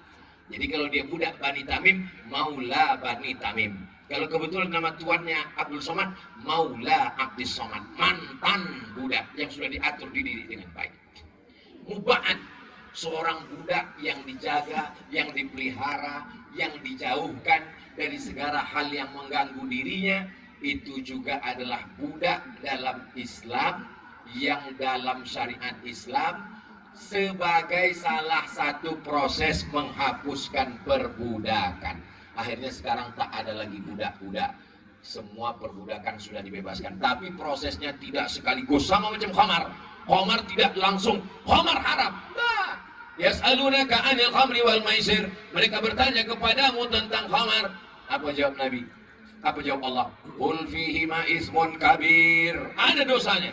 Jadi kalau dia budak Bani Tamim, maula Bani Tamim. Kalau kebetulan nama tuannya Abdul Somad, maula Abdus Somad, mantan budak yang sudah diatur dididik dengan baik. Muba'an, seorang budak yang dijaga, yang dipelihara, yang dijauhkan dari segala hal yang mengganggu dirinya, itu juga adalah budak dalam Islam, yang dalam syariat Islam sebagai salah satu proses menghapuskan perbudakan. Akhirnya sekarang tak ada lagi budak-budak, semua perbudakan sudah dibebaskan. Tapi prosesnya tidak sekaligus, sama macam khamar. Khamar tidak langsung, khamar haram. Nah, yas'alunaka 'anil khamri wal maisir. Mereka bertanya kepadamu tentang khamar. Apa jawab Nabi? Apa jawab Allah? Qul fihima ismun kabir. Ada dosanya.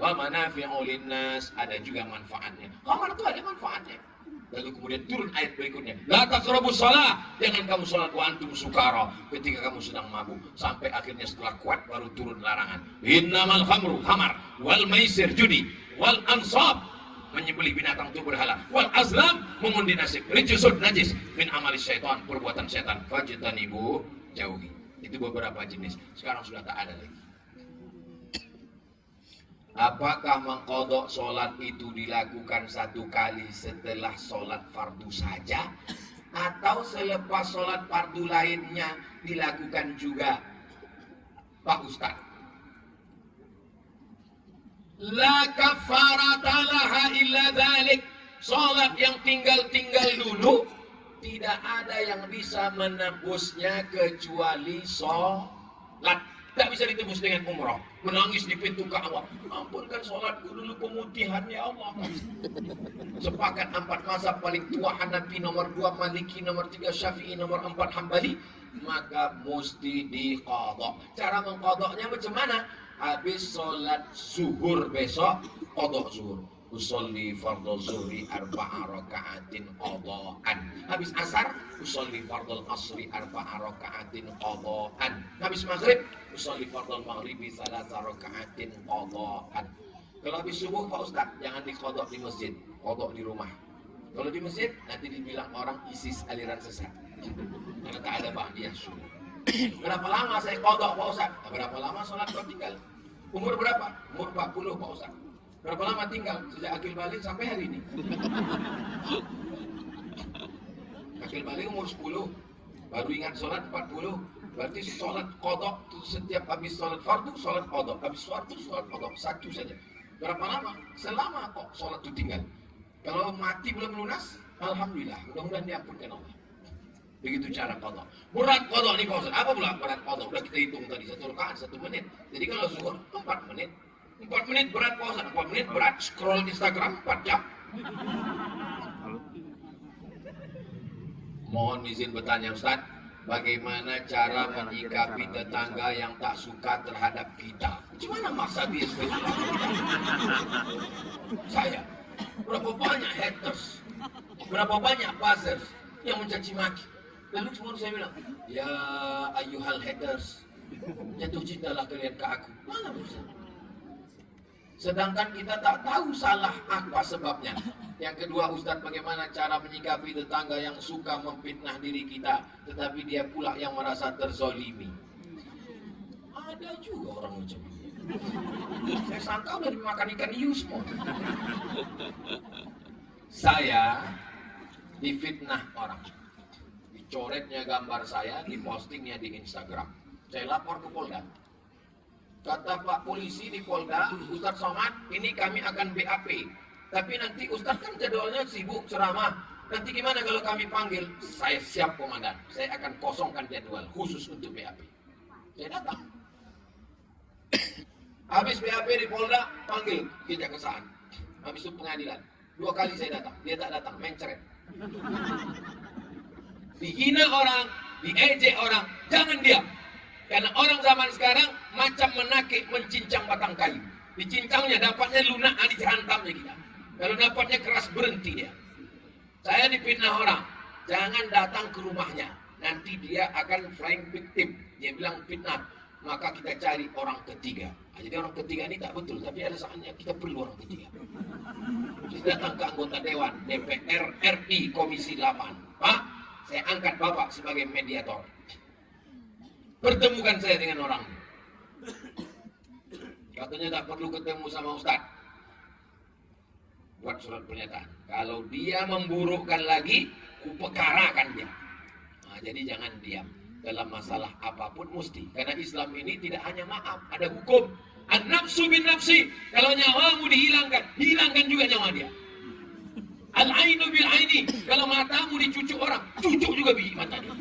Wa manafi'u linnas, ada juga manfaatnya. Khamar itu ada manfaatnya. Lalu kemudian turun ayat berikutnya, la taqrabus shalah, jangan kamu sholat wa antum sukara, ketika kamu sedang mabuk. Sampai akhirnya setelah kuat baru turun larangan. Innamal khamru, khamar, wal maisir, judi, wal ansab, menyembelih binatang itu berhala, wal azlam, mengundi nasib, rijsun, najis, min amalis syaitan, perbuatan syaitan, fajtanibu, jauhi. Itu beberapa jenis. Sekarang sudah tak ada lagi. Apakah mengqadha sholat itu dilakukan satu kali setelah sholat fardu saja, atau selepas sholat fardu lainnya dilakukan juga, Pak Ustaz? La kafarata laha illa dzalik. Sholat yang tinggal-tinggal dulu, tidak ada yang bisa menebusnya kecuali sholat. Tidak bisa ditebus dengan umrah. Menangis di pintu Ka'bah, ampunkan sholatku dulu pemutihan ya Allah. Sepakat 4 mazhab paling tua, Hanafi nomor 2, Maliki nomor 3, Syafi'i nomor 4, Hambali, maka mesti diqadha. Cara mengqadhanya macam mana? Habis sholat zuhur besok, qadha zuhur. Usolli fardhu zuhri 4 raka'atin qadhaan. Habis asar, usolli fardhu asri 4 raka'atin qadhaan. Habis maghrib, usolli fardhu maghribi 3 raka'atin qadhaan. Kalau habis subuh, Pak Ustaz, jangan diqadha di masjid, qadha di rumah. Kalau di masjid, nanti dibilang orang ISIS, aliran sesat. Karena tak ada ba'diyah subuh. Berapa lama saya qadha, Pak Ustaz? Berapa lama sholat kau tinggal? Umur berapa? Umur 40, Pak Ustaz. Berapa lama tinggal? Sejak akil balik sampai hari ini. Akil balik umur 10, baru ingat sholat 40. Berarti sholat qadha setiap habis sholat fardu, sholat qadha. Habis fardu, sholat qadha. Satu saja. Berapa lama? Selama kok sholat itu tinggal. Kalau mati belum lunas, alhamdulillah, mudah-mudahan diampunkan Allah. Begitu cara qadha. Berat qadha nih Pak Ustaz. Apa pula berat qadha? Udah kita hitung tadi, 1 rakaat 1 menit. Jadi kalau zuhur 4 menit. 4 menit berat Pak Ustaz. 4 menit berat, scroll Instagram 4 jam. Mohon izin bertanya Ustaz, bagaimana cara menyikapi tetangga yang tak suka terhadap kita? Gimana maksa dia suka? Saya, berapa banyak haters, berapa banyak buzzers yang mencaci maki. Lalu semua saya bilang, ya ayyuhal haters, jatuh cintalah kalian ke aku. Mana bisa? Sedangkan kita tak tahu salah apa sebabnya. Yang kedua, Ustadz, bagaimana cara menyikapi tetangga yang suka memfitnah diri kita, tetapi dia pula yang merasa terzolimi? Ada juga orang macam ini. Saya sangka udah dimakan ikan hiu semua. Saya difitnah orang, dicoretnya gambar saya, dipostingnya di Instagram. Saya lapor ke Polda. Kata Pak Polisi di Polda, Ustadz Somad, ini kami akan BAP. Tapi nanti Ustaz kan jadwalnya sibuk ceramah. Nanti gimana kalau kami panggil? Saya siap komandan. Saya akan kosongkan jadwal khusus untuk BAP. Saya datang. Habis BAP di Polda, panggil kejaksaan. Habis itu pengadilan. 2 kali saya datang. Dia tak datang, mencret. Dihina orang, diejek orang, jangan diam. Karena orang zaman sekarang macam menakik mencincang batang kayu. Dicincangnya dapatnya lunak, dihantamnya kita. Kalau dapatnya keras berhenti dia. Saya dipitnah orang, jangan datang ke rumahnya. Nanti dia akan flying victim. Dia bilang fitnah. Maka kita cari orang ketiga. Jadi orang ketiga ini tak betul, tapi ada saatnya kita perlu orang ketiga. Terus datang ke anggota Dewan DPR RI Komisi 8. Pak, saya angkat Bapak sebagai mediator. Pertemukan saya dengan orang. Katanya tak perlu ketemu sama Ustadz. Buat surat pernyataan. Kalau dia memburukkan lagi, kupekarakan dia. Nah, jadi jangan diam. Dalam masalah apapun mesti. Karena Islam ini tidak hanya maaf, ada hukum. An-nafsu bin nafsi. Kalau nyawamu dihilangkan, hilangkan juga nyawa dia. Al-ainu bil aini. Kalau matamu dicucuk orang, cucuk juga biji matanya.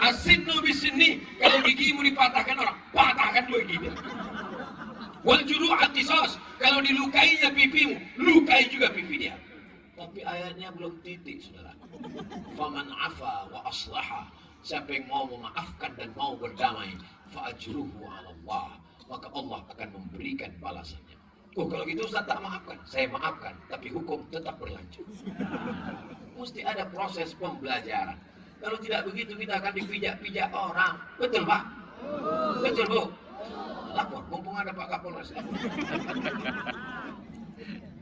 As-sinnu bis sinni. Kalau gigimu dipatahkan orang, patahkan juga gigi dia. Wal juru'at qisas. Kalau dilukainya pipimu, lukai juga pipi dia. Tapi ayatnya belum titik, saudara. Faman afa wa aslaha. Siapa yang mau memaafkan dan mau berdamai, fa ajruhu 'ala Allah. Maka Allah akan memberikan balasannya. Oh, kalau gitu Ustaz tak maafkan. Saya maafkan, tapi hukum tetap berlanjut. Mesti ada proses pembelajaran. Kalau tidak begitu kita akan dipijak-pijak orang. Betul, Pak? Betul, Bu? Lapor, mumpung ada Pak Kapolres.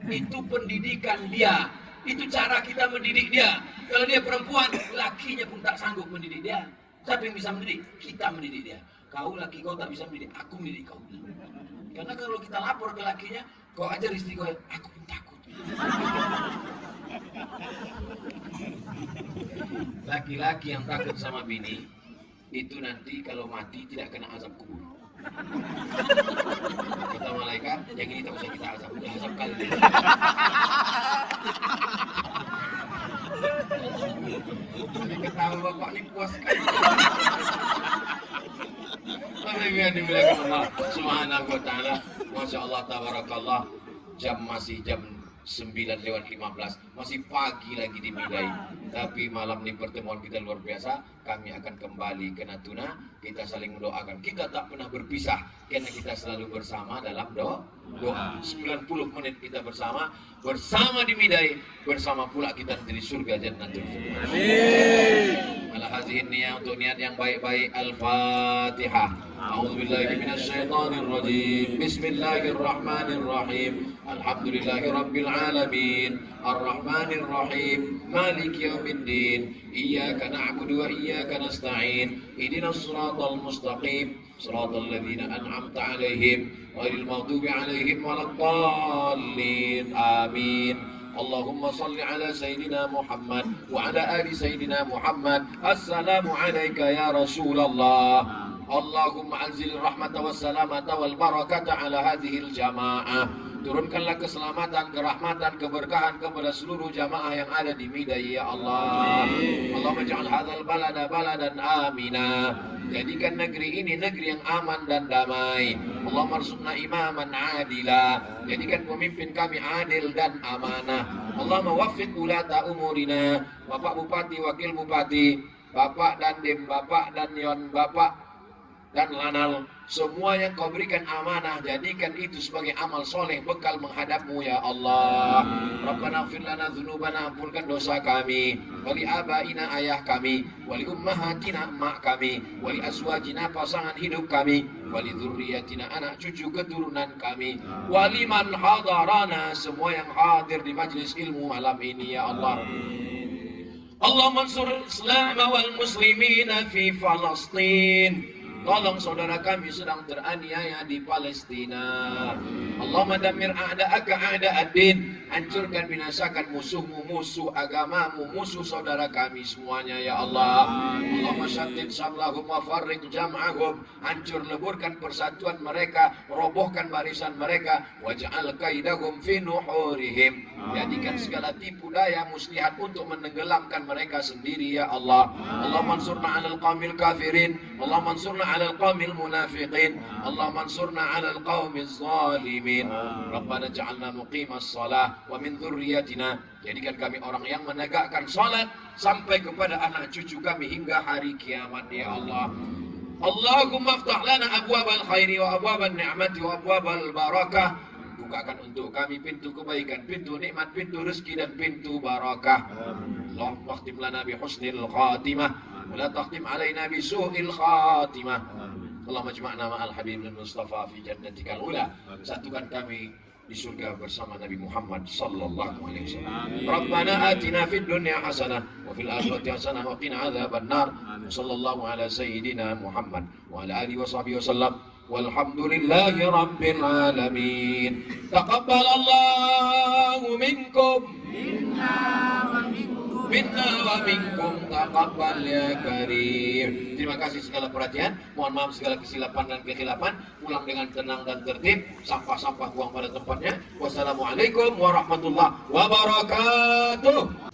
Itu pendidikan dia. Itu cara kita mendidik dia. Kalau dia perempuan, lakinya pun tak sanggup mendidik dia. Siapa yang bisa mendidik? Kita mendidik dia. Kau laki kau tak bisa mendidik, aku mendidik kau. Karena kalau kita lapor ke lakinya, kau ajar istri kau, aku pun takut. Laki-laki yang takut sama bini, itu nanti kalau mati tidak kena azab kubur. Kata malaikat, yang ini tak usah kita azab, udah azab kali. Ini ketawa bapak ini puas sekali. Subhanahu wa ta'ala. Masya Allah, tabarakallah. Masih jam 9:15. Masih pagi lagi di Midai. Tapi malam ini pertemuan kita luar biasa. Kami akan kembali ke Natuna. Kita saling mendoakan. Kita tak pernah berpisah. Karena kita selalu bersama dalam doa. 90 menit kita bersama. Bersama di Midai. Bersama pula kita di surga Jannatul Firdaus. Amin. Ala hazihin niat, untuk niat yang baik-baik. Al-Fatihah. A'udzubillahi minasyaitonir rajim. Bismillahirrahmanirrahim. Alhamdulillahi rabbil alamin. Ar-Rahmanir Rahim. Maliki yaumiddin. Iyyaka na'budu wa iyyaka nasta'in. Ihdinas siratal mustaqim. Siratal ladzina an'amta 'alaihim ghairil maghdubi 'alaihim waladdallin. Amin. Allahumma salli ala Sayyidina Muhammad wa ala ali Sayyidina Muhammad. Assalamu alayka ya Rasulullah. Allahumma anzil rahmata wassalamata wal barakata ala hadhil jamaah. Turunkanlah keselamatan, kerahmatan, keberkahan kepada seluruh jamaah yang ada di Midai ya Allah. Allahumma ja'al hadzal balada baladan amina. Jadikan negeri ini negeri yang aman dan damai. Allahumma arzuqna imaman adila. Jadikan pemimpin kami adil dan amanah. Allahumma waffiq ulata umurina. Bapak Bupati, Wakil Bupati, Bapak Dandim, Bapak dan Yon, Bapak dan Lanal, semua yang kau berikan amanah, jadikan itu sebagai amal soleh bekal menghadapmu ya Allah. Rabbana ighfir lana dzunubana, ampunkan dosa kami, wali abaina ayah kami, wali ummahatina emak kami, wali azwajina pasangan hidup kami, wali dzurriyyatina anak cucu keturunan kami, wali man hadarana, semua yang hadir di majlis ilmu malam ini ya Allah. Allahumma ansur Islam wal muslimina fi Palestin. Tolong saudara kami sedang teraniaya di Palestina. Allahumma dammir a'da'aka a'da'ad-din. Hancurkan, binasakan musuhmu, musuh agamamu, musuh saudara kami semuanya ya Allah. Allahumma syattid samlahum wa farriq jam'ahum. Hancur leburkan persatuan mereka, robohkan barisan mereka. Waj'al kaidahum fi nuhurihim. Jadikan segala tipu daya muslihat untuk menenggelamkan mereka sendiri ya Allah. Allahumma ansurna 'alal qaumil kafirin. Allahumma ansurna 'alal qaumil munafiqin. Allahumma ansurna 'alal qaumiz zalimin. Rabbana ja'alna muqimas shalah wa min dzurriyyatina. Jadikan kami orang yang menegakkan salat sampai kepada anak cucu kami hingga hari kiamat ya Allah. Allahumma aftah lana abwabal khairi wa abwabal ni'mati wa abwabal barakah. Bukakan untuk kami pintu kebaikan, pintu nikmat, pintu rezeki dan pintu barakah. Allahumma khtim lana bi husnil khatimah wa la takhtim alaina bi su'il khatimah. Allahumma ijma'na ma'al habibul mustafa fi jannatikal ula. Satukan kami di surga bersama Nabi Muhammad sallallahu alaihi wasallam. Rabbana atina fid dunya hasanah wa fil akhirati hasanah wa qina adzabannar. Sallallahu ala sayyidina Muhammad wa ala alihi wa sahbihi wasallam. Walhamdulillahi rabbil alamin. Taqabbalallahu minkum minna wa minkum taqabbal ya karim. Terima kasih segala perhatian. Mohon maaf segala kesilapan dan kekhilafan. Pulang dengan tenang dan tertib. Sampah-sampah buang pada tempatnya. Wassalamualaikum warahmatullahi wabarakatuh.